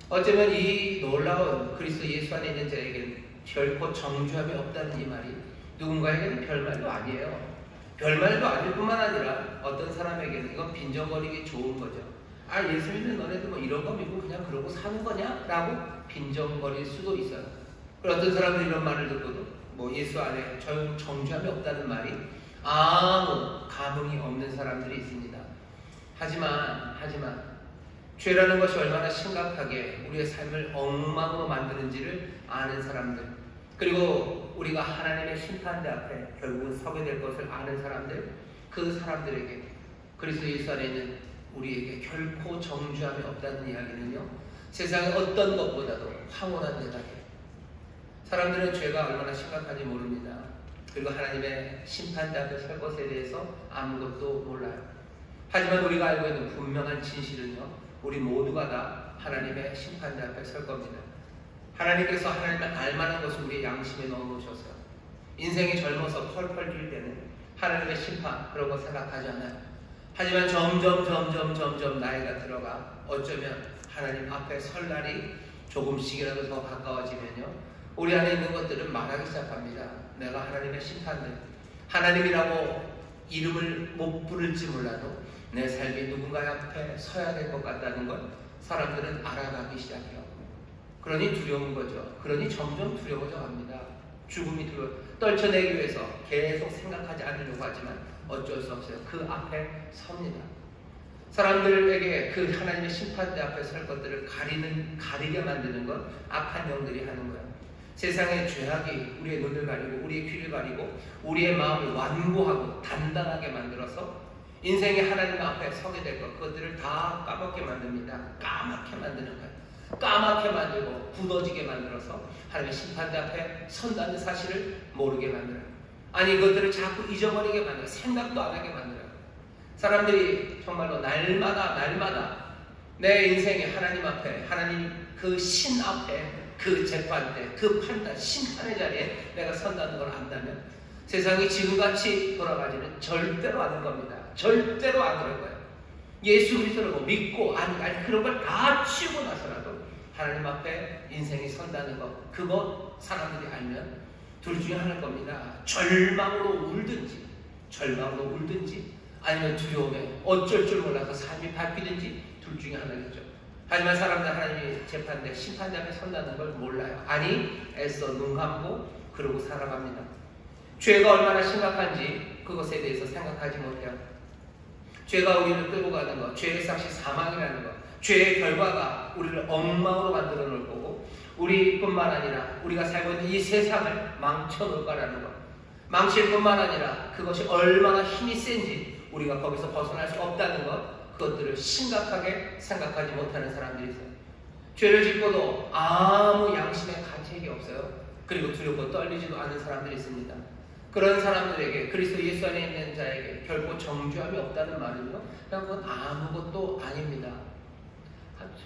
어쩌면 이 놀라운 그리스도 예수 안에 있는 자에게는 결코 정죄함이 없다는 이 말이 누군가에게는 별말도 아니에요. 별말도 아닐 뿐만 아니라 어떤 사람에게는 이건 빈정거리기 좋은 거죠. 예수 믿는 너네도 이런 거 믿고 그냥 그러고 사는 거냐? 라고 빈정거릴 수도 있어요. 그리고 어떤 사람들이 이런 말을 듣고도 예수 안에 정죄함이 없다는 말이 아무 감흥이 없는 사람들이 있습니다. 하지만 죄라는 것이 얼마나 심각하게 우리의 삶을 엉망으로 만드는지를 아는 사람들, 그리고 우리가 하나님의 심판대 앞에 결국은 서게 될 것을 아는 사람들, 그 사람들에게 그리스도 예수 안에 있는 우리에게 결코 정죄함이 없다는 이야기는요, 세상의 어떤 것보다도 황홀한 대답이에요. 사람들은 죄가 얼마나 심각한지 모릅니다. 그리고 하나님의 심판대 앞에 설 것에 대해서 아무것도 몰라요. 하지만 우리가 알고 있는 분명한 진실은요, 우리 모두가 다 하나님의 심판대 앞에 설 겁니다. 하나님께서 하나님을 알만한 것을 우리의 양심에 넣어놓으셨어요. 인생이 젊어서 펄펄 뛸 때는 하나님의 심판 그런 거 생각하지 않아요. 하지만 점점 나이가 들어가 어쩌면 하나님 앞에 설 날이 조금씩이라도 더 가까워지면요, 우리 안에 있는 것들은 말하기 시작합니다. 내가 하나님의 심판대, 하나님이라고 이름을 못 부를지 몰라도 내 삶이 누군가 앞에 서야 될 것 같다는 걸 사람들은 알아가기 시작해요. 그러니 두려운 거죠. 그러니 점점 두려워져 갑니다. 죽음이 떨쳐내기 위해서 계속 생각하지 않으려고 하지만 어쩔 수 없어요. 그 앞에 섭니다. 사람들에게 그 하나님의 심판대 앞에 설 것들을 가리게 만드는 건 악한 영들이 하는 거예요. 세상의 죄악이 우리의 눈을 가리고 우리의 귀를 가리고 우리의 마음을 완고하고 단단하게 만들어서 인생의 하나님 앞에 서게 될 것, 그것들을 다 까먹게 만듭니다. 까맣게 만드는 거예요. 까맣게 만들고 굳어지게 만들어서 하나님의 심판대 앞에 선다는 사실을 모르게 만들어요. 그것들을 자꾸 잊어버리게 만들어요. 생각도 안 하게 만들어요. 사람들이 정말로 날마다 내 인생에 하나님 앞에, 하나님 그 신 앞에, 그 재판 때, 그 판단, 심판의 자리에 내가 선다는 걸 안다면 세상이 지금같이 돌아가지는 절대로 않을 겁니다. 절대로 안 그럴 거예요. 예수 그리스도를 믿고 아니 그런 걸 다 치고 나서라도 하나님 앞에 인생이 선다는 것, 그것 사람들이 알면 둘 중에 하나일 겁니다. 절망으로 울든지 아니면 두려움에 어쩔 줄 몰라서 삶이 바뀌든지 둘 중에 하나겠죠. 하지만 사람들 하나님이 재판대 심판대 앞에 선다는 걸 몰라요. 아니 애써 눈 감고 그러고 살아갑니다. 죄가 얼마나 심각한지 그것에 대해서 생각하지 못해요. 죄가 우리를 끌고 가는 것, 죄의 삭시 사망이라는 것, 죄의 결과가 우리를 엉망으로 만들어 놓을 거고 우리뿐만 아니라 우리가 살고 있는 이 세상을 망쳐 놓을 거라는 것, 망칠 뿐만 아니라 그것이 얼마나 힘이 센지 우리가 거기서 벗어날 수 없다는 것, 그것들을 심각하게 생각하지 못하는 사람들이 있어요. 죄를 짓고도 아무 양심의 가책이 없어요. 그리고 두렵고 떨리지도 않은 사람들이 있습니다. 그런 사람들에게, 그리스도 예수 안에 있는 자에게 결코 정죄함이 없다는 말은요, 그건 아무것도 아닙니다.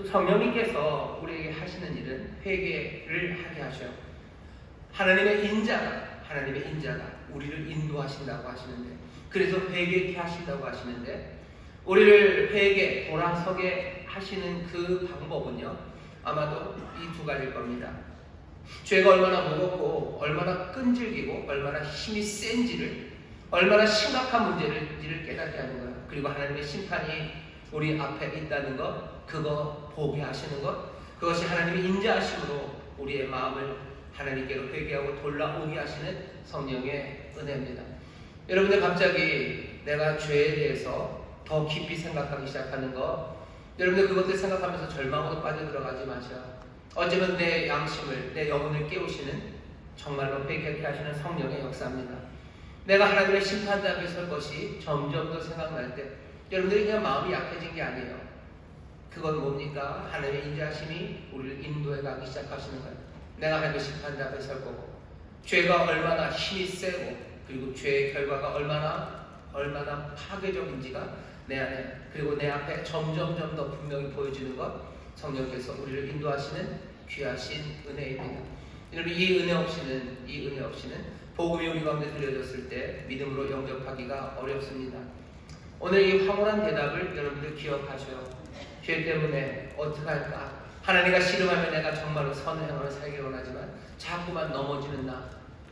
성령님께서 우리에게 하시는 일은 회개를 하게 하셔요. 하나님의 인자가 우리를 인도하신다고 하시는데, 그래서 회개케 하신다고 하시는데, 우리를 돌아서게 하시는 그 방법은요, 아마도 이 두 가지일 겁니다. 죄가 얼마나 무겁고 얼마나 끈질기고 얼마나 힘이 센지를, 얼마나 심각한 문제인지를 깨닫게 하는 거예요. 그리고 하나님의 심판이 우리 앞에 있다는 것, 그거 보게 하시는 것, 그것이 하나님의 인자하심으로 우리의 마음을 하나님께로 회개하고 돌아오게 하시는 성령의 은혜입니다. 여러분들 갑자기 내가 죄에 대해서 더 깊이 생각하기 시작하는 것, 여러분들 그것들 생각하면서 절망으로 빠져들어가지 마셔요. 어쩌면 내 양심을, 내 영혼을 깨우시는 정말로 회개케 하시는 성령의 역사입니다. 내가 하나님의 심판대 앞에 설 것이 점점 더 생각날 때 여러분들이 그냥 마음이 약해진 게 아니에요. 그건 뭡니까? 하나님의 인자하심이 우리를 인도해 가기 시작하시는 거예요. 내가 하나님의 심판대 앞에 설 거고 죄가 얼마나 힘이 세고 그리고 죄의 결과가 얼마나 파괴적인지가 내 안에, 그리고 내 앞에 점점 더 분명히 보여지는 것, 성령께서 우리를 인도하시는 귀하신 은혜입니다. 여러분, 이 은혜 없이는 복음이 우리 가운데 들려졌을 때 믿음으로 영접하기가 어렵습니다. 오늘 이 황홀한 대답을 여러분들 기억하셔요. 죄 때문에 어떻게 할까? 하나님과 씨름하면 내가 정말로 선을 행하며 살기를 원하지만 자꾸만 넘어지는 나,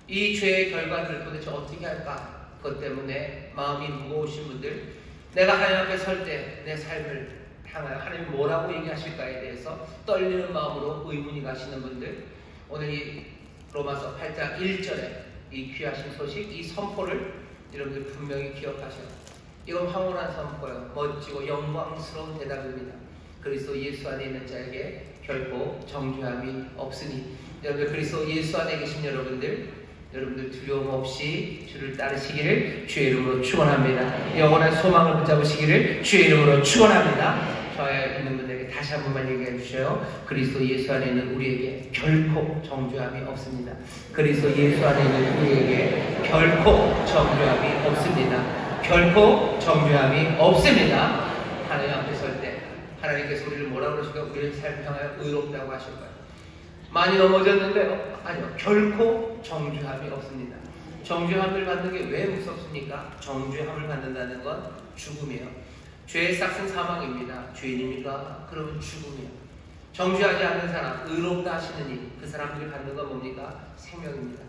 이 죄의 결과를 도대체 어떻게 할까? 그것 때문에 마음이 무거우신 분들, 내가 하나님 앞에 설 때 내 삶을 향하여 하나님이 뭐라고 얘기하실까에 대해서 떨리는 마음으로 의문이 가시는 분들, 오늘 이 로마서 8장 1절에 이 귀하신 소식, 이 선포를 여러분들 분명히 기억하셔요. 이건 황홀한 선포예요. 멋지고 영광스러운 대답입니다. 그리스도 예수 안에 있는 자에게 결코 정죄함이 없으니, 여러분 그리스도 예수 안에 계신 여러분들 두려움 없이 주를 따르시기를 주의 이름으로 축원합니다. 영원한 소망을 붙잡으시기를 주의 이름으로 축원합니다. 저에 있는 분들에게 다시 한 번만 얘기해 주셔요. 그리스도 예수 안에 있는 우리에게 결코 정죄함이 없습니다. 그리스도 예수 안에 있는 우리에게 결코 정죄함이 없습니다. 결코 정죄함이 없습니다. 하나님 앞에 설 때 하나님께서 우리를 뭐라고 그러실까요? 우리를 삶을 향하여 의롭다고 하실 거예요. 많이 넘어졌는데요? 아니요. 결코 정죄함이 없습니다. 정죄함을 받는 게 왜 무섭습니까? 정죄함을 받는다는 건 죽음이에요. 죄의 싹은 사망입니다. 죄인입니까? 그러면 죽음이에요. 정죄하지 않는 사람, 의롭다 하시느니 그 사람들이 받는 건 뭡니까? 생명입니다.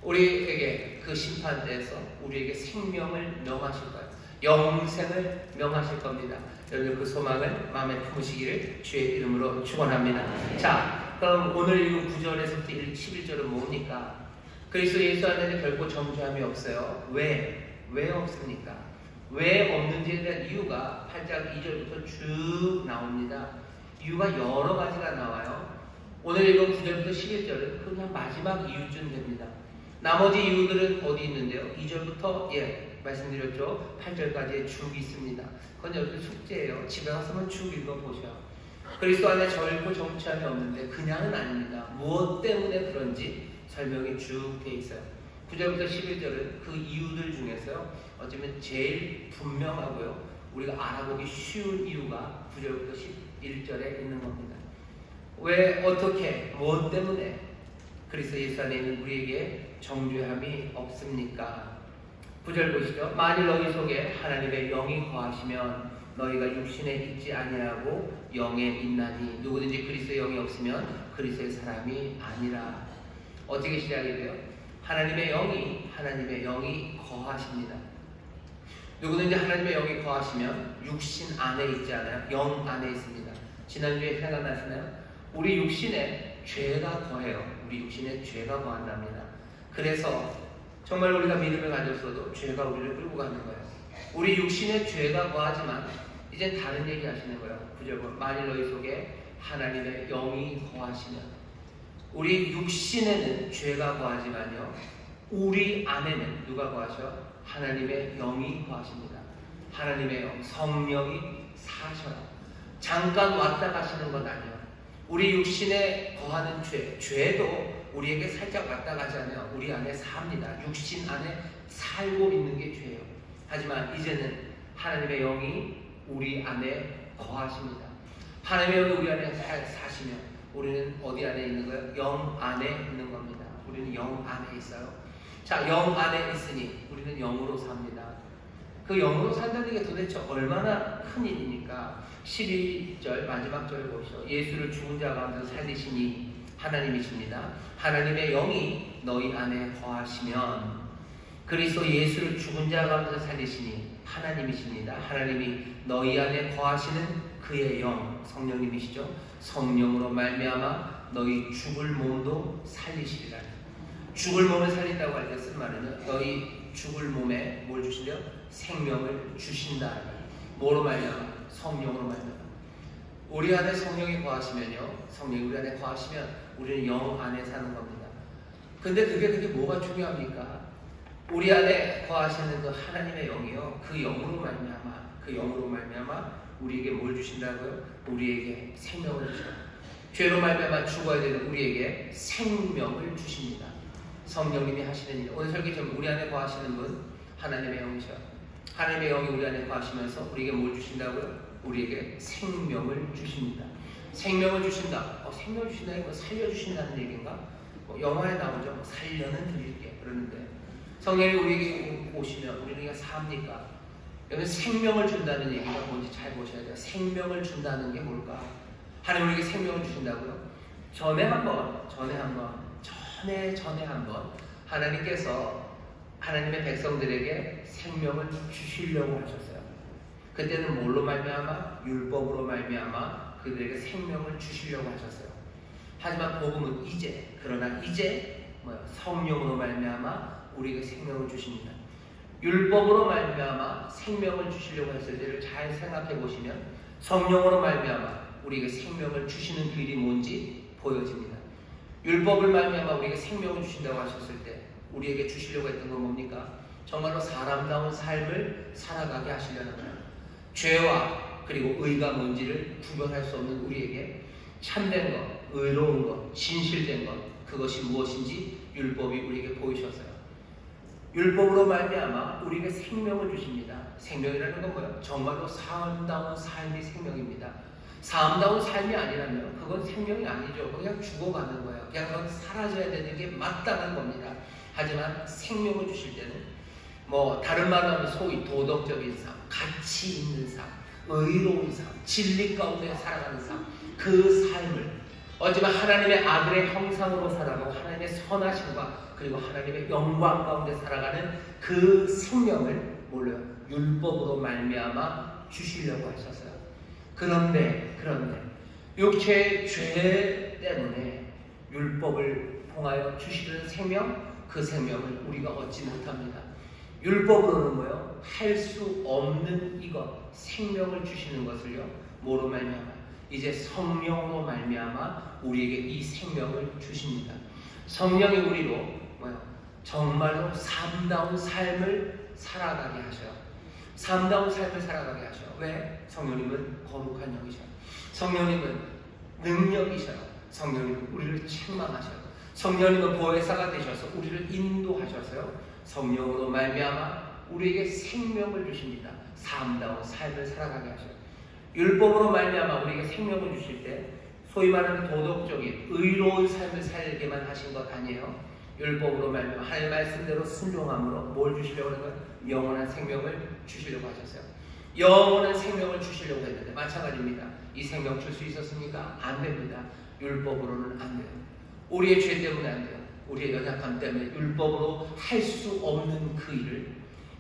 우리에게 그 심판대에서 우리에게 생명을 명하실 거예요. 영생을 명하실 겁니다. 여러분 그 소망을 마음에 품으시기를 주의 이름으로 축원합니다. 자, 그럼 오늘 읽은 9절에서부터 11절은 뭡니까? 그리스도 예수 안에는 결코 정죄함이 없어요. 왜 없습니까? 왜 없는지에 대한 이유가 8장 2절부터 쭉 나옵니다. 이유가 여러 가지가 나와요. 오늘 읽은 9절부터 11절은 그냥 마지막 이유쯤 됩니다. 나머지 이유들은 어디 있는데요? 2절부터 말씀드렸죠. 8절까지의 쭉 있습니다. 그건 여러분 숙제예요. 집에 가서만 쭉 읽어보셔요. 그리스도 안에 결코 정죄함이 없는데 그냥은 아닙니다. 무엇 때문에 그런지 설명이 쭉 돼 있어요. 9절부터 11절은 그 이유들 중에서요, 어쩌면 제일 분명하고요, 우리가 알아보기 쉬운 이유가 9절부터 11절에 있는 겁니다. 왜, 어떻게, 무엇 때문에 그리스도 예수 안에 있는 우리에게 정죄함이 없습니까? 9절 보시죠. 만일 너희 속에 하나님의 영이 거하시면 너희가 육신에 있지 아니하고 영에 있나니 누구든지 그리스도의 영이 없으면 그리스도의 사람이 아니라. 어떻게 시작이 돼요? 하나님의 영이 거하십니다. 누구든지 하나님의 영이 거하시면 육신 안에 있지 않아요? 영 안에 있습니다. 지난주에 생각나시나요? 우리 육신에 죄가 거해요. 우리 육신에 죄가 거한답니다. 그래서 정말 우리가 믿음을 가졌어도 죄가 우리를 끌고 가는 거예요. 우리 육신에 죄가 거하지만 이제 다른 얘기 하시는 거예요. 9절 만일 너희 속에 하나님의 영이 거하시면, 우리 육신에는 죄가 거하지만요, 우리 안에는 누가 거하셔? 하나님의 영이 거하십니다. 하나님의 영, 성령이 사셔요. 잠깐 왔다 가시는 건 아니에요. 우리 육신에 거하는 죄도 우리에게 살짝 왔다 가지 않아요. 우리 안에 삽니다. 육신 안에 살고 있는 게 죄예요. 하지만 이제는 하나님의 영이 우리 안에 거하십니다. 하나님의 영이 우리 안에 사시면 우리는 어디 안에 있는 거예요? 영 안에 있는 겁니다. 우리는 영 안에 있어요. 자, 영 안에 있으니 우리는 영으로 삽니다. 그 영으로 산다는 게 도대체 얼마나 큰 일입니까? 12절 마지막 절을 보시죠. 예수를 죽은 자 가운데서 살리시니 하나님이십니다. 하나님의 영이 너희 안에 거하시면, 그리스도 예수를 죽은 자 가운데서 살리시니 하나님이십니다. 하나님이 너희 안에 거하시는 그의 영, 성령님이시죠. 성령으로 말미암아 너희 죽을 몸도 살리시리라. 죽을 몸을 살린다고 할 때 쓴 말은 너희 죽을 몸에 뭘 주시려? 생명을 주신다. 뭐로 말미암아? 성령으로 말미암아. 우리 안에 성령이 거하시면요, 성령이 우리 안에 거하시면 우리는 영 안에 사는 겁니다. 근데 그게 뭐가 중요합니까? 우리 안에 거하시는 그 하나님의 영이요, 그 영으로 말미암아 우리에게 뭘 주신다고요? 우리에게 생명을 주셔요. 죄로 말미암아 죽어야 되는 우리에게 생명을 주십니다. 성령님이 하시는 일. 오늘 설교처럼 우리 안에 거하시는 분 하나님의 영이셔요. 하나님의 영이 우리 안에 거하시면서 우리에게 뭘 주신다고요? 우리에게 생명을 주십니다. 생명을 주신다. 생명을 주신다는 건 살려주신다는 얘기인가? 영화에 나오죠. 살려는 드릴게 그러는데, 성령이 우리에게 오시면 우리는 삽니까? 여기 생명을 준다는 얘기가 뭔지 잘 보셔야 돼요. 생명을 준다는 게 뭘까? 하나님 우리에게 생명을 주신다고요? 전에 한번 하나님께서 하나님의 백성들에게 생명을 주시려고 하셨어요. 그때는 뭘로 말미암아? 율법으로 말미암아 그들에게 생명을 주시려고 하셨어요. 하지만 복음은 이제 성령으로 말미암아 우리에게 생명을 주십니다. 율법으로 말미암아 생명을 주시려고 했을 때를 잘 생각해 보시면 성령으로 말미암아 우리에게 생명을 주시는 길이 뭔지 보여집니다. 율법을 말미암아 우리에게 생명을 주신다고 하셨을 때 우리에게 주시려고 했던 건 뭡니까? 정말로 사람다운 삶을 살아가게 하시려는 거예요. 죄와 그리고 의가 뭔지를 구별할 수 없는 우리에게 참된 것, 의로운 것, 진실된 것, 그것이 무엇인지 율법이 우리에게 보이셨어요. 율법으로 말미암아 우리에게 생명을 주십니다. 생명이라는 건 뭐예요? 정말로 사람다운 삶이 생명입니다. 사람다운 삶이 아니라면 그건 생명이 아니죠. 그냥 죽어가는 거예요. 그냥 그건 사라져야 되는 게 마땅한 겁니다. 하지만 생명을 주실 때는 다른 말로 하면 소위 도덕적인 삶, 가치 있는 삶, 의로운 삶, 진리 가운데 살아가는 삶, 그 삶을 어쩌면 하나님의 아들의 형상으로 살아가고 하나님의 선하심과 그리고 하나님의 영광 가운데 살아가는 그 생명을 율법으로 말미암아 주시려고 하셨어요. 그런데 육체의 죄 때문에 율법을 통하여 주시는 생명, 그 생명을 우리가 얻지 못합니다. 율법으로는 할 수 없는 이것, 생명을 주시는 것을요, 뭐로 말미암아? 이제 성령으로 말미암아 우리에게 이 생명을 주십니다. 성령이 우리로 정말로 삶다운 삶을 살아가게 하셔요. 삶다운 삶을 살아가게 하셔요. 왜? 성령님은 거룩한 영이셔요. 성령님은 능력이셔요. 성령님은 우리를 책망하셔요. 성령님은 보혜사가 되셔서 우리를 인도하셔서요, 성령으로 말미암아 우리에게 생명을 주십니다. 삶다운 삶을 살아가게 하셔요. 율법으로 말미암아 우리에게 생명을 주실 때 소위 말하는 도덕적인 의로운 삶을 살게만 하신 것 아니에요. 율법으로 말미암아 하나님의 말씀대로 순종함으로 뭘 주시려고 하는 거예요? 영원한 생명을 주시려고 하셨어요. 영원한 생명을 주시려고 했는데 마찬가지입니다. 이 생명 줄 수 있었습니까? 안 됩니다. 율법으로는 안 돼요. 우리의 죄 때문에 안 돼요. 우리의 연약함 때문에 율법으로 할 수 없는 그 일을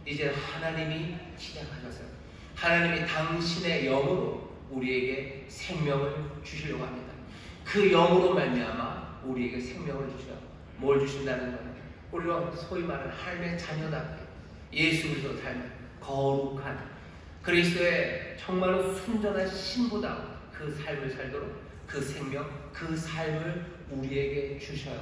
이제 하나님이 시작하셨어요. 하나님이 당신의 영으로 우리에게 생명을 주시려고 합니다. 그 영으로 말미암아 우리에게 생명을 주셔. 뭘 주신다는 거예요? 우리가 소위 말하는 하나님의 자녀답게 예수 그리스도 닮은 거룩한 그리스도의 정말로 순전한 신부다운 그 삶을 살도록 그 생명, 그 삶을 우리에게 주셔요.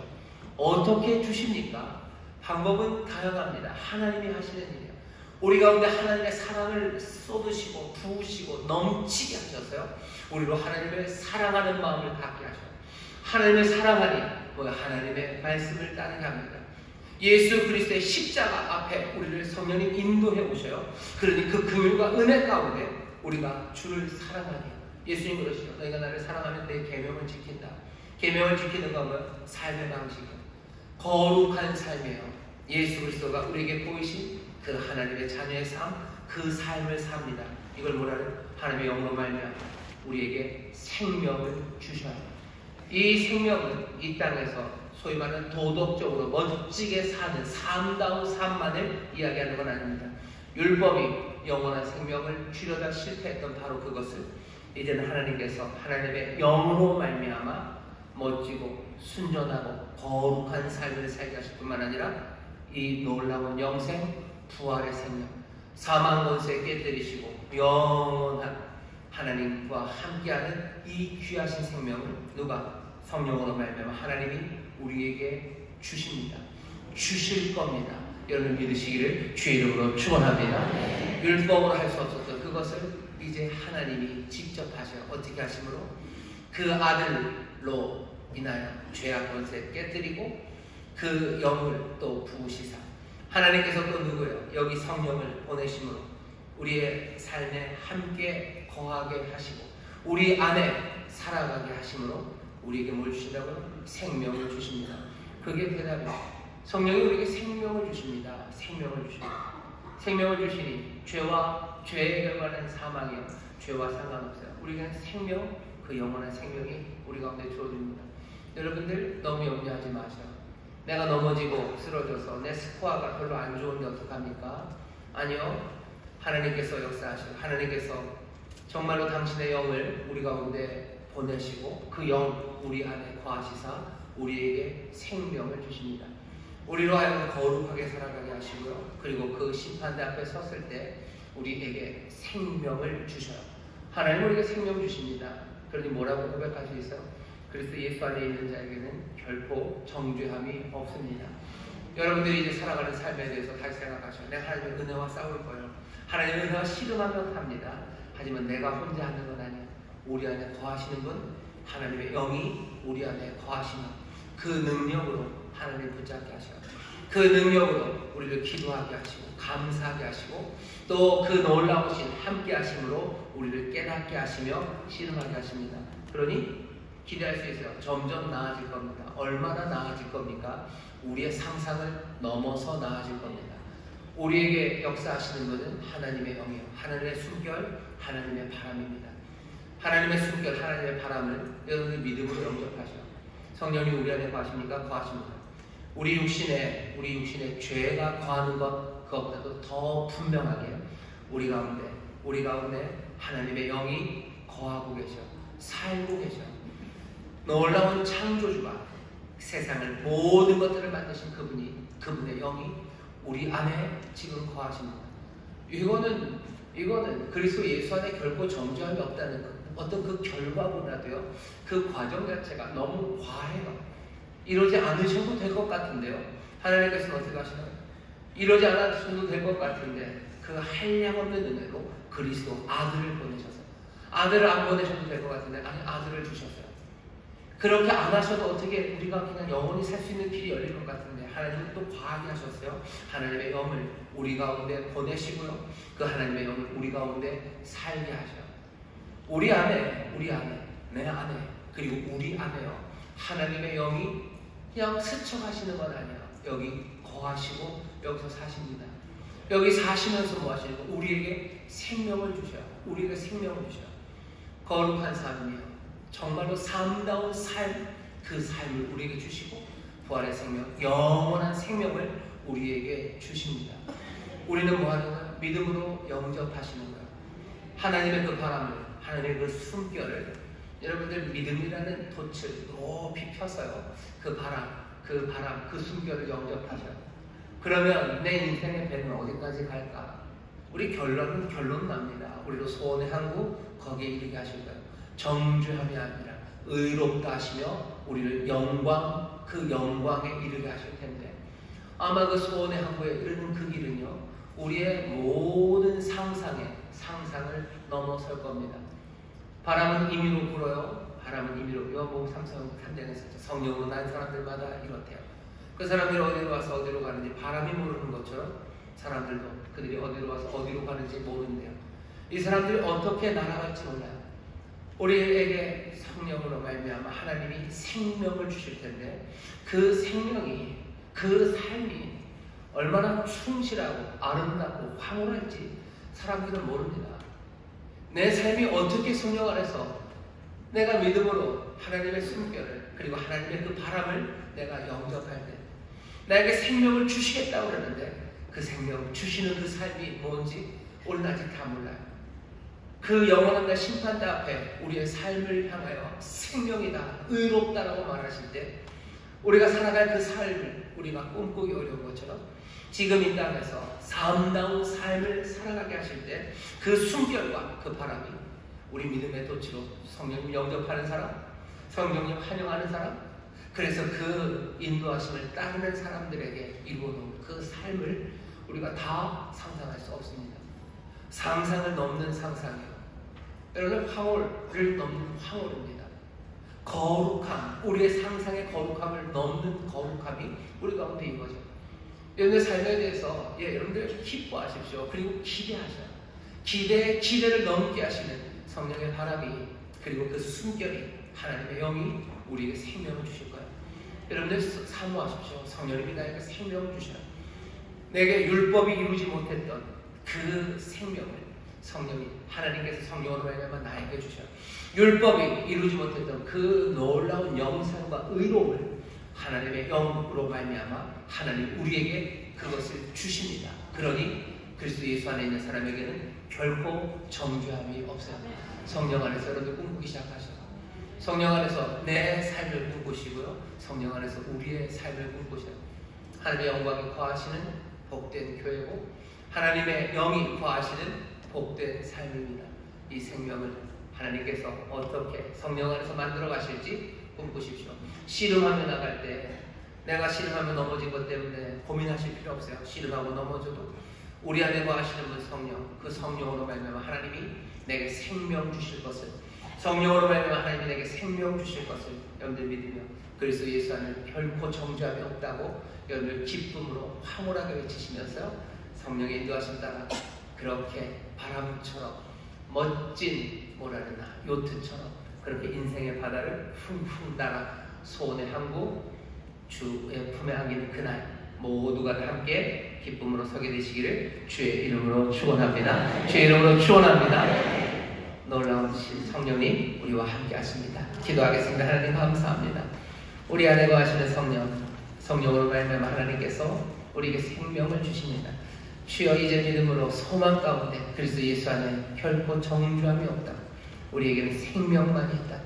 어떻게 주십니까? 방법은 다양합니다. 하나님이 하시는 일이에요. 우리 가운데 하나님의 사랑을 쏟으시고 부으시고 넘치게 하셔서요. 우리로 하나님을 사랑하는 마음을 갖게 하셔요. 하나님을 사랑하니 하나님의 말씀을 따르게 합니다. 예수 그리스도의 십자가 앞에 우리를 성령님 인도해 오셔요. 그러니 그 긍휼과 은혜 가운데 우리가 주를 사랑하니 예수님 그러시죠. 너희가 나를 사랑하면 내 계명을 지킨다. 계명을 지키는 것은 삶의 방식이에요. 거룩한 삶이에요. 예수 그리스도가 우리에게 보이신 그 하나님의 자녀의 삶, 그 삶을 삽니다. 이걸 뭐라는? 하나님의 영으로 말미암아 우리에게 생명을 주셔요. 이 생명은 이 땅에서 소위 말하는 도덕적으로 멋지게 사는 삶다운 삶만을 이야기하는 건 아닙니다. 율법이 영원한 생명을 주려다 실패했던 바로 그것을 이제는 하나님께서 하나님의 영으로 말미암아 멋지고 순전하고 거룩한 삶을 살게 하실 뿐만 아니라 이 놀라운 영생, 부활의 생명, 사망 권세 깨뜨리시고 영원한 하나님과 함께하는 이 귀하신 생명을 누가? 성령으로 말미암아 하나님이 우리에게 주십니다. 주실 겁니다. 여러분 믿으시기를 주의 이름으로 축원합니다. 율법으로 할 수 없었던 그것을 이제 하나님이 직접 하셔요. 어떻게 하심으로? 그 아들로 인하여 죄악 권세 깨뜨리고 그 영을 또 부으시사 하나님께서 또 누구예요? 여기 성령을 보내심으로 우리의 삶에 함께 거하게 하시고 우리 안에 살아가게 하심으로 우리에게 뭘 주신다고요? 생명을 주십니다. 그게 대답이에요. 성령이 우리에게 생명을 주십니다. 생명을 주십니다. 생명을 주시니 죄와 죄에 결과는 사망이요. 죄와 상관없어요. 우리에게는 생명, 그 영원한 생명이 우리 가운데 주어집니다. 여러분들 너무 염려하지 마세요. 내가 넘어지고 쓰러져서 내 스코어가 별로 안 좋은데 어떡합니까? 아니요. 하나님께서 역사하시고 하나님께서 정말로 당신의 영을 우리 가운데 보내시고 그 영 우리 안에 거하시사 우리에게 생명을 주십니다. 우리로 하여금 거룩하게 살아가게 하시고요. 그리고 그 심판대 앞에 섰을 때 우리에게 생명을 주셔요. 하나님 우리에게 생명 주십니다. 그러니 뭐라고 고백할 수 있어요? 그리스도 예수 안에 있는 자에게는 결코 정죄함이 없습니다. 여러분들이 이제 살아가는 삶에 대해서 다시 생각하셔요. 내가 하나님의 은혜와 싸울 거예요. 하나님의 은혜와 씨름하며 합니다. 하지만 내가 혼자 하는 건 아니야. 우리 안에 거하시는 분, 하나님의 영이 우리 안에 거하시는 그 능력으로 하나님 붙잡게 하셔요. 그 능력으로 우리를 기도하게 하시고 감사하게 하시고 또 그 놀라우신 함께 하심으로 우리를 깨닫게 하시며 씨름하게 하십니다. 그러니 기대할 수 있어요. 점점 나아질 겁니다. 얼마나 나아질 겁니까? 우리의 상상을 넘어서 나아질 겁니다. 우리에게 역사하시는 것은 하나님의 영이요. 하나님의 숨결, 하나님의 바람입니다. 하나님의 숨결, 하나님의 바람을 여러분들 믿음으로 영접하셔. 성령이 우리 안에 거하십니까? 거하십니다. 우리 육신의 죄가 거하는 것, 그것보다도 더 분명하게 우리 가운데 하나님의 영이 거하고 계셔. 살고 계셔. 놀라운 창조주가 세상을 모든 것들을 만드신 그분의 영이 우리 안에 지금 거하십니다. 이거는 그리스도 예수 안에 결코 정죄함이 없다는 어떤 그 결과보다도요, 그 과정 자체가 너무 과해요. 이러지 않으셔도 될 것 같은데요. 하나님께서는 어떻게 하시나요? 이러지 않으셔도 될 것 같은데 그 한량없는 은혜로 그리스도 아들을 보내셔서 아들을 안 보내셔도 될 것 같은데 아니 아들을 주셨어요. 그렇게 안 하셔도 어떻게 우리가 그냥 영원히 살 수 있는 길이 열릴 것 같은데 하나님은 또 과하게 하셨어요. 하나님의 영을 우리 가운데 보내시고요. 그 하나님의 영을 우리 가운데 살게 하셔요. 우리 안에, 내 안에, 그리고 우리 안에요. 하나님의 영이 그냥 스쳐가시는 건 아니에요. 여기 거하시고 여기서 사십니다. 여기 사시면서 뭐 하시는 거? 우리에게 생명을 주셔요. 우리에게 생명을 주셔요. 거룩한 삶이요, 정말로 삶다운 삶, 그 삶을 우리에게 주시고 부활의 생명, 영원한 생명을 우리에게 주십니다. 우리는 뭐 하는 거야? 믿음으로 영접하시는 거야. 하나님의 그 바람을, 하나님의 그 숨결을, 여러분들 믿음이라는 돛을 높이 펴서요, 그 바람, 그 숨결을 영접하셔요. 그러면 내 인생의 배는 어디까지 갈까? 우리 결론 납니다. 우리로 소원의 항구 거기에 이르게 하실 거예요. 정죄함이 아니라 의롭다 하시며 우리를 그 영광에 이르게 하실 텐데, 아마 그 소원의 항구에 이르는 그 길은요, 우리의 모든 상상을 넘어설 겁니다. 바람은 임의로 불어요. 바람은 임의로. 요한복음 3장에서 성령으로 난 사람들마다 이렇대요. 그 사람들이 어디로 와서 어디로 가는지 바람이 모르는 것처럼 사람들도 그들이 어디로 와서 어디로 가는지 모른대요. 이 사람들이 어떻게 날아갈지 몰라요. 우리에게 성령으로 말미암아 하나님이 생명을 주실 텐데, 그 생명이, 그 삶이 얼마나 충실하고 아름답고 황홀할지 사람들은 모릅니다. 내 삶이 어떻게 성령 안에서 내가 믿음으로 하나님의 숨결을, 그리고 하나님의 그 바람을 내가 영접할 때 나에게 생명을 주시겠다고 그러는데, 그 생명 주시는 그 삶이 뭔지 오늘 아직 다 몰라요. 그 영원한 날 심판대 앞에 우리의 삶을 향하여 생명이다, 의롭다라고 말하실 때, 우리가 살아갈 그 삶을 우리가 꿈꾸기 어려운 것처럼 지금 이 땅에서 삶다운 삶을 살아가게 하실 때, 그 숨결과 그 바람이 우리 믿음의 돛으로 성령님 영접하는 사람, 성령님 환영하는 사람, 그래서 그 인도하심을 따르는 사람들에게 이루어놓은 그 삶을 우리가 다 상상할 수 없습니다. 상상을 넘는 상상이에요. 여러분, 황홀을 넘는 황홀입니다. 거룩함, 우리의 상상의 거룩함을 넘는 거룩함이 우리 가운데 있는 거죠. 여러분의 삶에 대해서 여러분들 기뻐하십시오. 그리고 기대하셔요. 기대를 넘게 하시는 성령의 바람이, 그리고 그 숨결이, 하나님의 영이 우리에게 생명을 주실 거예요. 여러분들 사모하십시오. 성령님이 나에게 생명을 주셔요. 내게 율법이 이루지 못했던 그 생명을 성령이, 하나님께서 성령으로 말미암아 나에게 주셔요. 율법이 이루지 못했던 그 놀라운 영생과 의로움을 하나님의 영으로 말미암아 하나님 우리에게 그것을 주십니다. 그러니 그리스도 예수 안에 있는 사람에게는 결코 정죄함이 없어요. 성령 안에서 여러분들 꿈꾸기 시작하셔요. 성령 안에서 내 삶을 꿈꾸시고요, 성령 안에서 우리의 삶을 꿈꾸셔요. 하나님의 영광이 거하시는 복된 교회고, 하나님의 영이 거하시는 복된 삶입니다. 이 생명을 하나님께서 어떻게 성령 안에서 만들어 가실지 꿈꾸십시오. 씨름하며 나갈 때, 내가 씨름하며 넘어진 것 때문에 고민하실 필요 없어요. 씨름하고 넘어져도 우리 안에 거하시는 분 성령, 그 성령으로 말미암아 하나님이 내게 생명 주실 것을, 성령으로 말미암아 하나님이 내게 생명 주실 것을 여러분들 믿으며 그리스도 예수 안에 결코 정죄함이 없다고 여러분들 기쁨으로 황홀하게 외치시면서 성령의 인도하심 따라 그렇게 바람처럼 멋진 요트처럼 그렇게 인생의 바다를 훌훌 날아 소원의 항구 주의 품에 안기는 그날 모두가 함께 기쁨으로 서게 되시기를 주의 이름으로 축원합니다. 주의 이름으로 축원합니다. 놀라운 성령님 우리와 함께 하십니다. 기도하겠습니다. 하나님 감사합니다. 우리 안에 거하시는 성령으로 말미암아 하나님께서 우리에게 생명을 주십니다. 주여, 이제 믿음으로 소망 가운데 그리스도 예수 안에 결코 정죄함이 없다. 우리에게는 생명만이 있다.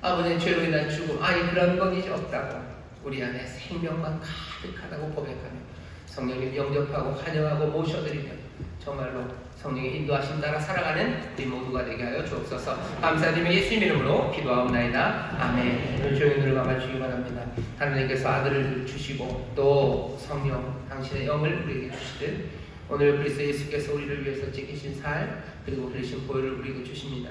아버지의 죄로 인한 죽음, 그런 건 이제 없다고 우리 안에 생명만 가득하다고 고백하며 성령님 영접하고 환영하고 모셔드리며 정말로 성령의 인도하심 따라 살아가는 우리 모두가 되게 하여 주옵소서. 감사드리며 예수님 이름으로 기도하옵나이다. 아멘. 오늘 조용히 눈을 감아주시기 바랍니다. 하나님께서 아들을 주시고 또 성령 당신의 영을 우리에게 주시듯 오늘 그리스도 예수께서 우리를 위해서 지키신 살 그리고 그리신 보혈을 우리에게 주십니다.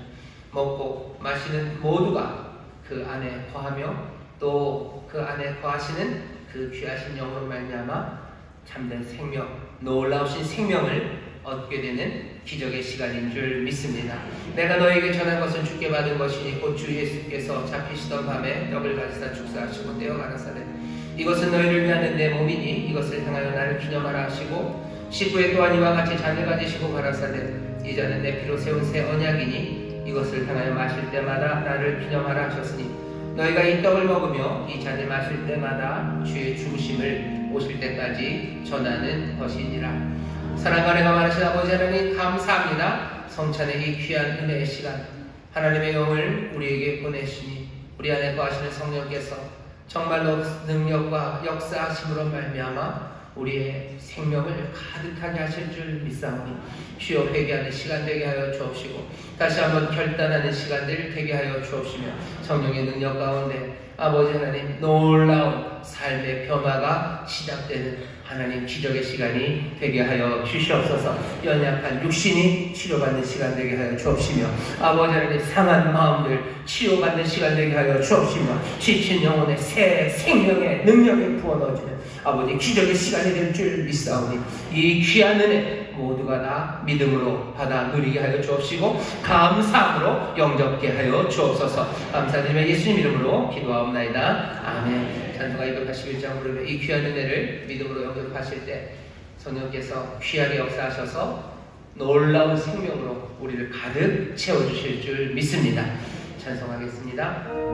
먹고 마시는 모두가 그 안에 거하며 또 그 안에 거하시는 그 귀하신 영으로 말미암아 참된 생명, 놀라우신 생명을 얻게 되는 기적의 시간인 줄 믿습니다. 내가 너에게 전한 것은 주께 받은 것이니 곧 주 예수께서 잡히시던 밤에 떡을 가지사 축사하시고 떼어 가라사대 이것은 너희를 위하는 내 몸이니 이것을 향하여 나를 기념하라 하시고 19회 또한 이와 같이 잔을 가지시고 가라사대 이 잔은 내 피로 세운 새 언약이니 이것을 향하여 마실 때마다 나를 기념하라 하셨으니 너희가 이 떡을 먹으며 이 잔을 마실 때마다 주의 죽으심을 오실 때까지 전하는 것이니라. 사랑과 은혜가 많으신 아버지 하나님 감사합니다. 성찬의 이 귀한 은혜의 시간 하나님의 영을 우리에게 보내시니 우리 안에 거하시는 성령께서 정말로 능력과 역사하심으로 말미암아 우리의 생명을 가득하게 하실 줄 믿사오니 주여 회개하는 시간 되게 하여 주옵시고 다시 한번 결단하는 시간들 되게 하여 주옵시며 성령의 능력 가운데 아버지 하나님 놀라운 삶의 변화가 시작되는 하나님 기적의 시간이 되게 하여 주시옵소서. 연약한 육신이 치료받는 시간 되게 하여 주옵시며 아버지 하나님 상한 마음들 치유받는 시간 되게 하여 주옵시며 지친 영혼의 새 생명의 능력에 부어넣어주는 아버지 기적의 시간이 될 줄 믿사오니 이 귀한 은혜 모두가 다 믿음으로 받아 누리게 하여 주옵시고 감사함으로 영접게 하여 주옵소서. 감사드리며 예수님 이름으로 기도하옵나이다. 아멘. 찬송가 281장 부르며 이 귀한 은혜를 믿음으로 영접하실 때 성령께서 귀하게 역사하셔서 놀라운 생명으로 우리를 가득 채워주실 줄 믿습니다. 찬송하겠습니다.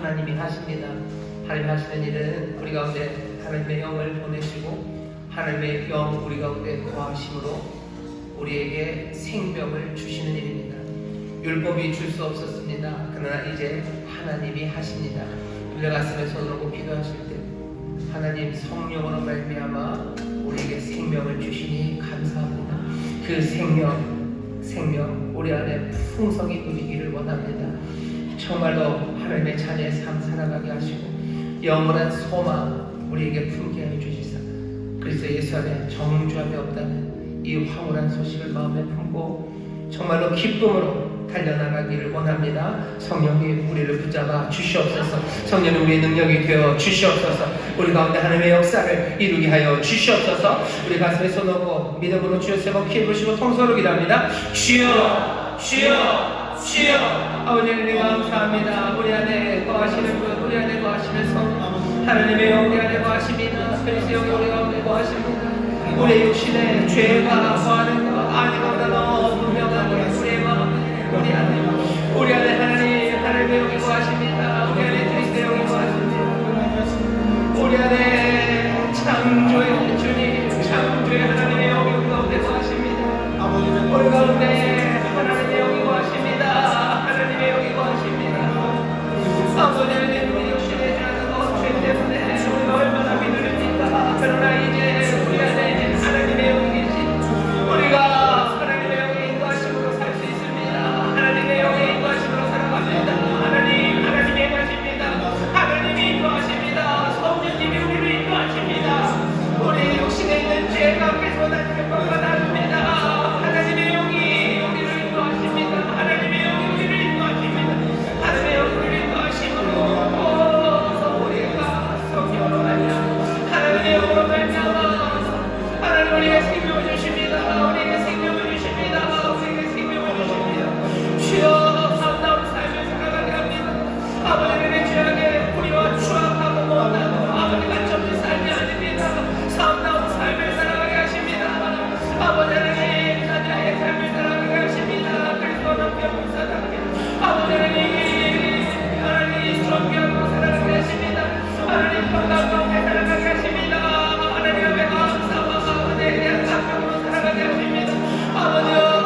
하나님이 하십니다. 하나님 하시는 일은 우리 가운데 하나님의 영을 보내시고 하나님의 영 우리 가운데 거하심으로 우리에게 생명을 주시는 일입니다. 율법이 줄 수 없었습니다. 그러나 이제 하나님이 하십니다. 우리가 가슴에 손을 얹고 기도하실 때 하나님 성령으로 말미암아 우리에게 생명을 주시니 감사합니다. 그 생명 우리 안에 풍성히 누리기를 원합니다. 정말로 하나님의 자녀의 삶 살아가게 하시고 영원한 소망 우리에게 품게 하여 주시사 그리스도 예수 안에 정죄함이 없다는 이 황홀한 소식을 마음에 품고 정말로 기쁨으로 달려나가기를 원합니다. 성령이 우리를 붙잡아 주시옵소서. 성령은 우리의 능력이 되어 주시옵소서. 우리 가운데 하나님의 역사를 이루게 하여 주시옵소서. 우리 가슴에 손 얹고 믿음으로 주여 세 번 키 부시고 통성으로 기도합니다. 주여 주여 주여. 아버지 하나님 감사합니다. 우리 안에 거하시는 분, 우리 안에 거하시는 성령 하나님의 영 우리 안에 거하십니다. 그리스도 영이 우리 가운데 거하십니다. 우리의 육신에 죄가 거하는 것 아니거든 너무 분명하게 우리의 마음에 우리 안에 하나님의 영이 거하십니다. 우리 안에 그리스도 영이 거하십니다. 우리 안에 창조의 주님, 창조의 하나님의 영이 우리 가운데 거하십니다. 우리 가운데 하나님의 영이 거하십니다. 하나님의 영이 거하십니다. 아버지 하나님 우리 육신에 죄하는 것, 죄 때문에 우리가 얼마나 비누릅니까? 그러나 이제 우리 안에 하나님의 영이 계신 우리가 하나님의 영이 인도하심으로 살 수 있습니다. 하나님의 영이 인도하심으로 살아갑니다. 하나님이 인도하십니다. 하나님이 인도하십니다. 성령님이 우리를 인도하십니다. 우리 육신에 있는 죄가 깨끗한 것과 다릅니다. 하나님의 영이 우리를 인도하십니다. 하나님의 영이 우리를 인도하십니다. 하나님의 영이 우리를 인도하심으로 우리가 성령으로 말미암아 하나님의 영으로 말미암아 하나님 우리에게 생명을 주십니다. 우리에게 생명을 주십니다. 우리에게 생명을 주십니다. 주여 아름다운 삶을 살아가게 합니다. 아버지의 죄악에 우리와 추악하고 못하고 아버지 가점없는 삶이 아닙니다. 아름다운 삶을 살아가게 하십니다. 아버지 하나님 자녀의 삶을 살아가게 하십니다. 그리스도 남편 목사답게 아버지 하나님 존귀하고 살아가게 하십니다. 하나님 평강 가운데 살아가게 하십니다. 하나님 앞에 감사와 아버지에 대한 감격으로 살아가게 하십니다. 아버지여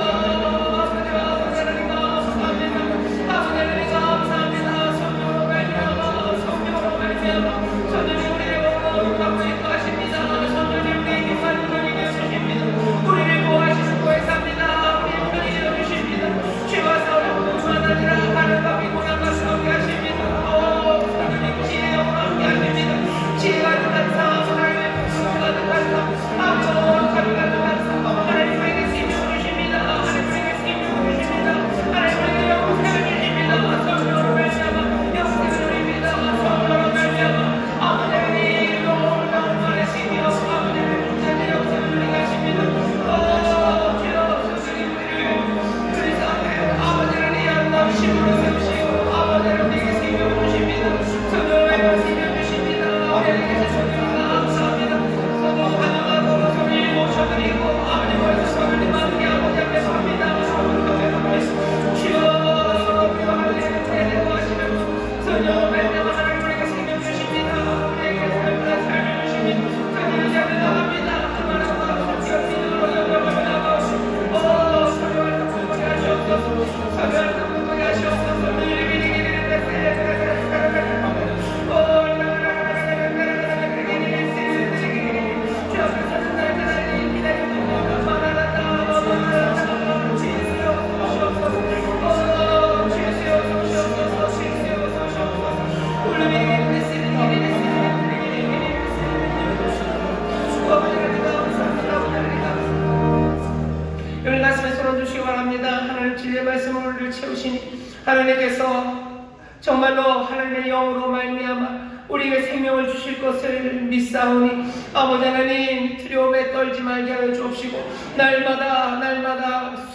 하나님께서 정말로 하나님의 영으로 말미암아 우리에게 생명을 주실 것을 믿사오니 아버지 하나님 두려움에 떨지 말게 하여 주옵시고 날마다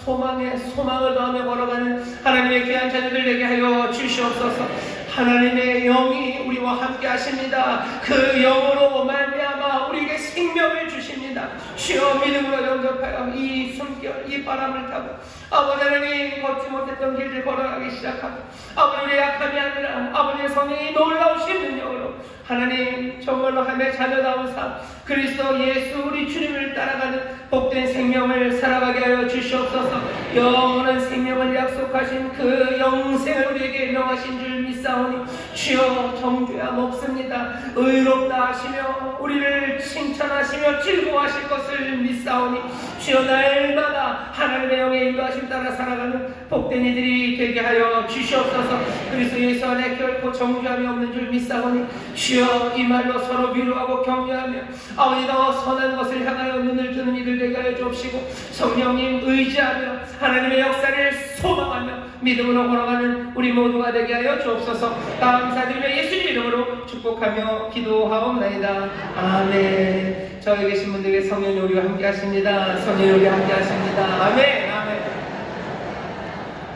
소망을 더하며 걸어가는 하나님의 귀한 자녀들 되게 하여 주시옵소서. 하나님의 영이 우리와 함께 하십니다. 그 영으로 말미암아 우리에게 생명을 주십니다. 주여 믿음으로 영접하여 이 숨결 이 바람을 타고 아버지 하나님 걷지 못했던 길을 걸어가기 시작하고 아버지 우리의 약함이 아니라 아버지의 성령이 놀라우신 능력으로 하나님 정말로 하나님의 자녀다운 삶 그리스도 예수 우리 주님을 따라가는 복된 생명을 살아가게 하여 주시옵소서. 영원한 생명을 약속하고 거룩하신 그 영생을 우리에게 명하신 줄 믿사오니 주여 정죄함 없습니다. 의롭다 하시며 우리를 칭찬하시며 즐거워하실 것을 믿사오니 주여 날마다 하나님의 영의 인도하심 따라 살아가는 복된 이들이 되게 하여 주시옵소서. 그리스도 예수 안에 결코 정죄함이 없는 줄 믿사오니 주여 이 말로 서로 위로하고 격려하며 아버지 더 선한 것을 향하여 눈을 뜨는 이들 되게 하여 주옵시고 성령님 의지하며 하나님의 역사를 소망하며 믿음으로 걸어가는 우리 모두가 되게 하여 주옵소서. 감사드리며 예수님 이름으로 축복하며 기도하옵나이다. 아멘. 저에 계신 분들에게 성령이 우리와 함께 하십니다. 성령이 우리와 함께 하십니다. 아멘. 아멘.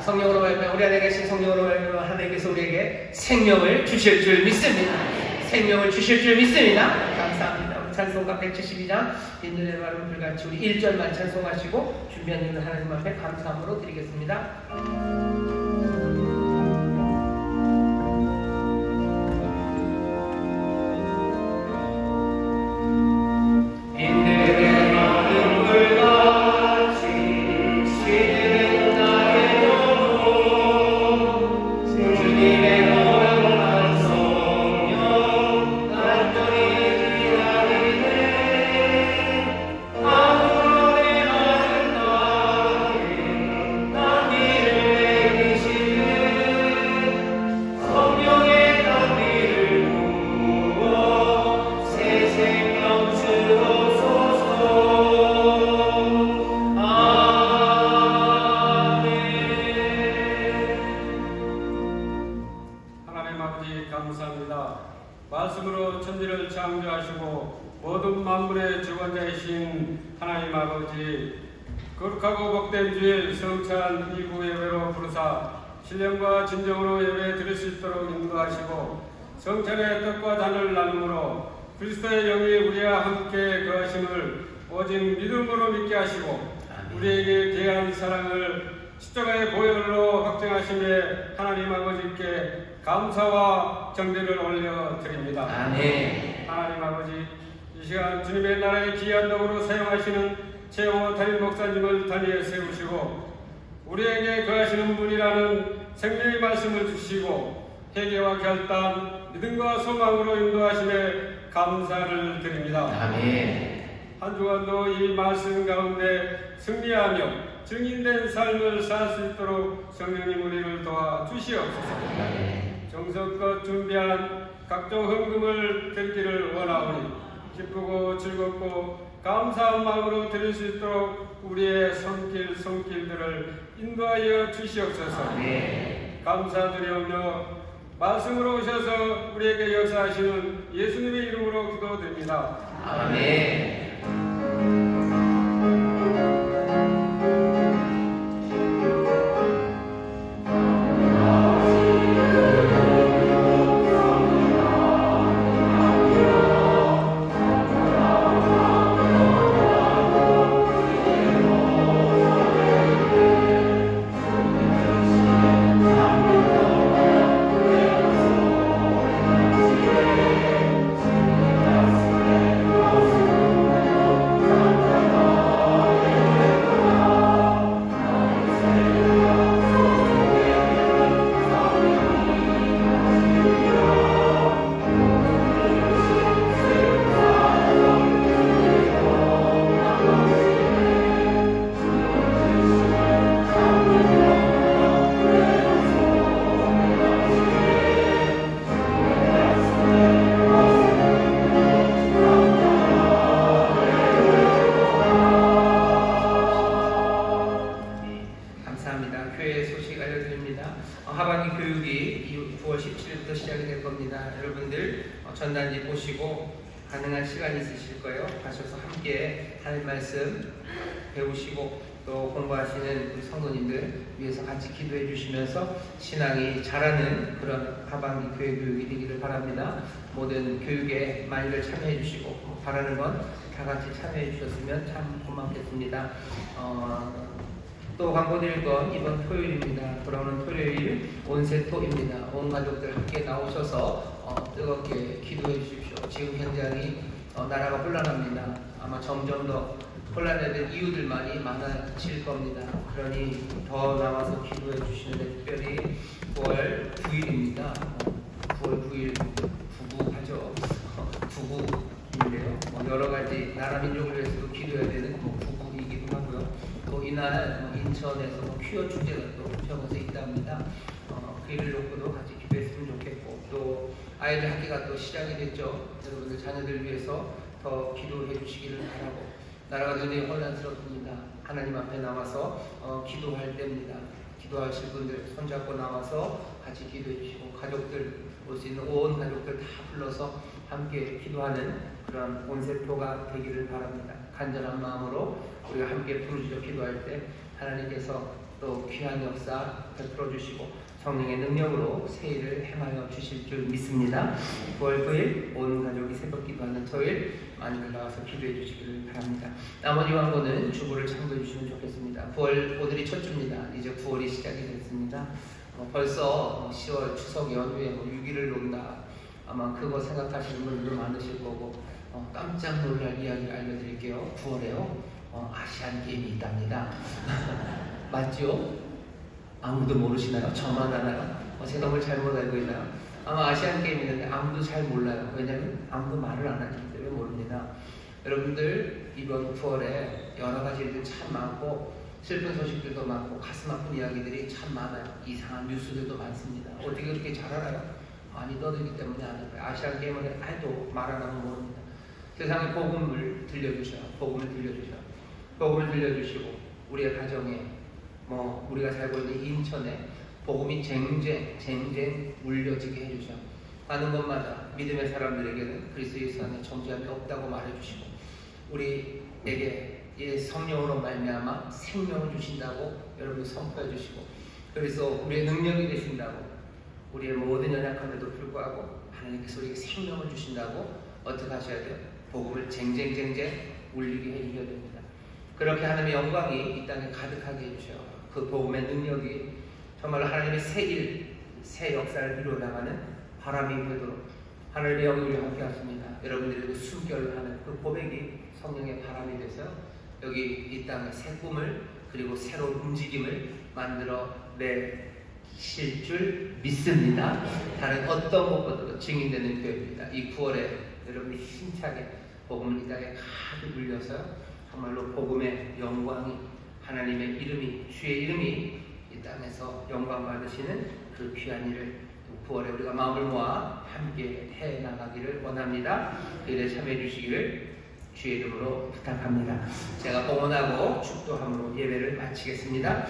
성령으로 말미암아 우리 안에 계신 성령으로 말미암아 하나님께서 우리에게 생명을 주실 줄 믿습니다. 생명을 주실 줄 믿습니다. 감사합니다. 우리 찬송가 172장 빈들의 발음 불같이 우리 1절만 찬송하시고 준비한 일을 하나님 앞에 감사함으로 드리겠습니다. 말씀으로 천지를 창조하시고 모든 만물의 주관자이신 하나님 아버지, 거룩하고 복된 주일 성찬 이후 예배로 부르사 신령과 진정으로 예배 드릴 수 있도록 인도하시고 성찬의 떡과 잔을 나눔으로 그리스도의 영이 우리와 함께 거하심을 오직 믿음으로 믿게 하시고 우리에게 대한 사랑을 십자가의 보혈로 확증하심에 하나님 아버지께 감사와 정대를 올려드립니다. 아멘. 하나님 아버지, 이 시간 주님의 나라의 귀한 도구로 사용하시는 최영호 담임 목사님을 단위에 세우시고 우리에게 거하시는 분이라는 생명의 말씀을 주시고 회개와 결단, 믿음과 소망으로 인도하심에 감사를 드립니다. 아멘. 한 주간도 이 말씀 가운데 승리하며 증인된 삶을 살 수 있도록 성령님 우리를 도와 주시옵소서. 정성껏 준비한 각종 헌금을 드리기를 원하오니 기쁘고 즐겁고 감사한 마음으로 드릴 수 있도록 우리의 손길들을 인도하여 주시옵소서. 감사드리오며 말씀으로 오셔서 우리에게 역사하시는 예수님의 이름으로 기도드립니다. 아멘. 하반기 교육이 9월 17일부터 시작이 될 겁니다. 여러분들 전단지 보시고 가능한 시간이 있으실 거예요. 가셔서 함께 하나님 말씀 배우시고 또 공부하시는 우리 성도님들 위해서 같이 기도해 주시면서 신앙이 자라는 그런 하반기 교육이 되기를 바랍니다. 모든 교육에 많이들 참여해 주시고 바라는 건 다 같이 참여해 주셨으면 참 고맙겠습니다. 또 광고 드릴 건 이번 토요일입니다. 돌아오는 토요일 온세토입니다. 온 가족들 함께 나오셔서 뜨겁게 기도해 주십시오. 지금 굉장히 나라가 혼란합니다. 아마 점점 더 혼란에 이유들만이 많아질 겁니다. 그러니 더 나와서 기도해 주시는데 특별히 9월 9일입니다. 9월 9일 구구하죠. 구구인데요. 여러 가지 나라 민족을 위해서도 기도해야 되는 구구이기도 하고요. 또 이날 인천에서 퀴어 축제가 또 평화에서 있답니다. 그 일을 놓고도 같이 기도했으면 좋겠고, 또 아이들 학기가 또 시작이 됐죠. 여러분들 자녀들 위해서 더 기도해 주시기를 바라고, 나라가 굉장히 혼란스럽습니다. 하나님 앞에 나와서 기도할 때입니다. 기도하실 분들 손잡고 나와서 같이 기도해 주시고, 가족들 올 수 있는 온 가족들 다 불러서 함께 기도하는 그런 온세표가 되기를 바랍니다. 간절한 마음으로 우리가 함께 부르짖어 기도할 때 하나님께서 또 귀한 역사 베풀어 주시고 성령의 능력으로 새 일을 행하여 주실 줄 믿습니다. 9월 9일 온 가족이 새벽 기도하는 토요일 많이들 나와서 기도해 주시기를 바랍니다. 나머지 광고는 주보를 참고해 주시면 좋겠습니다. 9월 오늘이 첫 주입니다. 이제 9월이 시작이 됐습니다. 벌써 10월 추석 연휴에 6일을 논다. 아마 그거 생각하시는 분들도 많으실 거고, 깜짝 놀랄 이야기 알려드릴게요. 9월에요. 아시안 게임이 있답니다. 맞죠? 아무도 모르시나요? 저만 아나요? 제가 너무 잘못 알고 있나요? 아마 아시안 게임이 있는데 아무도 잘 몰라요. 왜냐면 아무도 말을 안 하기 때문에 모릅니다. 여러분들 이번 9월에 여러 가지 일들 참 많고 슬픈 소식들도 많고 가슴 아픈 이야기들이 참 많아요. 이상한 뉴스들도 많습니다. 어떻게 그렇게 잘 알아요? 많이 떠들기 때문에 아는 거예요. 아시안 게임을 해도 말 안 하면 모릅니다. 세상에 복음을 들려주셔요. 복음을 들려주시고 우리의 가정에 우리가 살고 있는 인천에 복음이 쟁쟁 울려지게 해주셔. 가는 곳마다 믿음의 사람들에게는 그리스도 예수 안에 정죄함이 없다고 말해주시고, 우리에게 이 성령으로 말미암아 생명을 주신다고 여러분 선포해 주시고, 그래서 우리의 능력이 되신다고, 우리의 모든 연약함에도 불구하고 하나님께서 우리에게 생명을 주신다고 어떻게 하셔야 돼요? 복음을 쟁쟁 울리게 해주셔야 됩니다. 그렇게 하나님의 영광이 이 땅에 가득하게 해주셔요. 그 복음의 능력이 정말 하나님의 새 역사를 이루어나가는 바람이 되도록 하나님의 영이 우리와 함께 하십니다. 여러분들이 숨결하는 그 고백이 성령의 바람이 돼서 여기 이 땅에 새 꿈을 그리고 새로운 움직임을 만들어 내실 줄 믿습니다. 다른 어떤 것보다도 증인되는 교회입니다. 이 9월에 여러분이 힘차게 복음을 이 땅에 가득 물려서 정말로 복음의 영광이, 하나님의 이름이, 주의 이름이 이 땅에서 영광 받으시는 그 귀한 일을 9월에 우리가 마음을 모아 함께 해나가기를 원합니다. 그 일에 참여해 주시기를 주의 이름으로 부탁합니다. 제가 봉헌하고 축도함으로 예배를 마치겠습니다.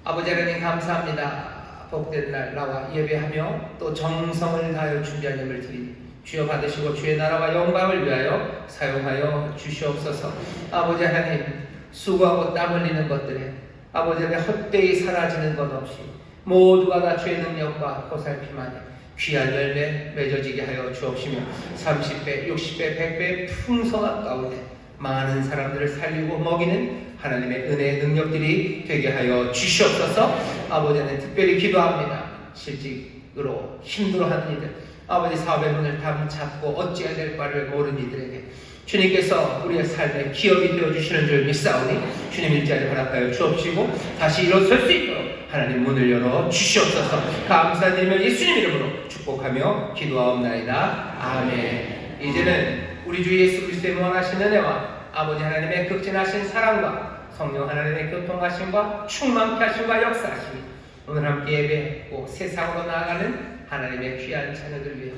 아버지 하나님 감사합니다. 복된 날 나와 예배하며 또 정성을 다하여 준비한 예배를 드리니 주여 받으시고 주의 나라와 영광을 위하여 사용하여 주시옵소서. 아버지 하나님, 수고하고 땀 흘리는 것들에 아버지 하나님 헛되이 사라지는 것 없이 모두가 다 주의 능력과 보살핌 안에 귀한 열매 맺어지게 하여 주옵시며 30배, 60배, 100배 풍성한 가운데 많은 사람들을 살리고 먹이는 하나님의 은혜의 능력들이 되게 하여 주시옵소서. 아버지 하나님 특별히 기도합니다. 실직으로 힘들어하는 이들, 아버지 사업의 문을 잡고 어찌해야 될 바를 모르는 이들에게 주님께서 우리의 삶의 기업이 되어주시는 줄 믿사오니 주님 일자리 허락하여 주옵시고 다시 일어설 수 있도록 하나님 문을 열어 주시옵소서. 감사드리며 예수님 이름으로 축복하며 기도하옵나이다. 아멘. 이제는 우리 주 예수 그리스도의 무한하신 은혜와 아버지 하나님의 극진하신 사랑과 성령 하나님의 교통하심과 충만케 하심과 역사하심이 오늘 함께 예배했고 세상으로 나아가는 하나님의 귀한 자녀들 위해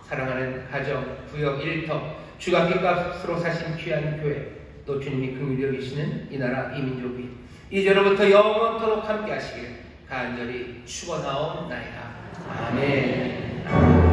사랑하는 가정, 구역, 일터, 주가 깃값으로 사신 귀한 교회, 또 주님이 긍휼히 여기시는 이 나라 이 민족이 이제로부터 영원토록 함께 하시길 간절히 축원하옵나이다. 아멘.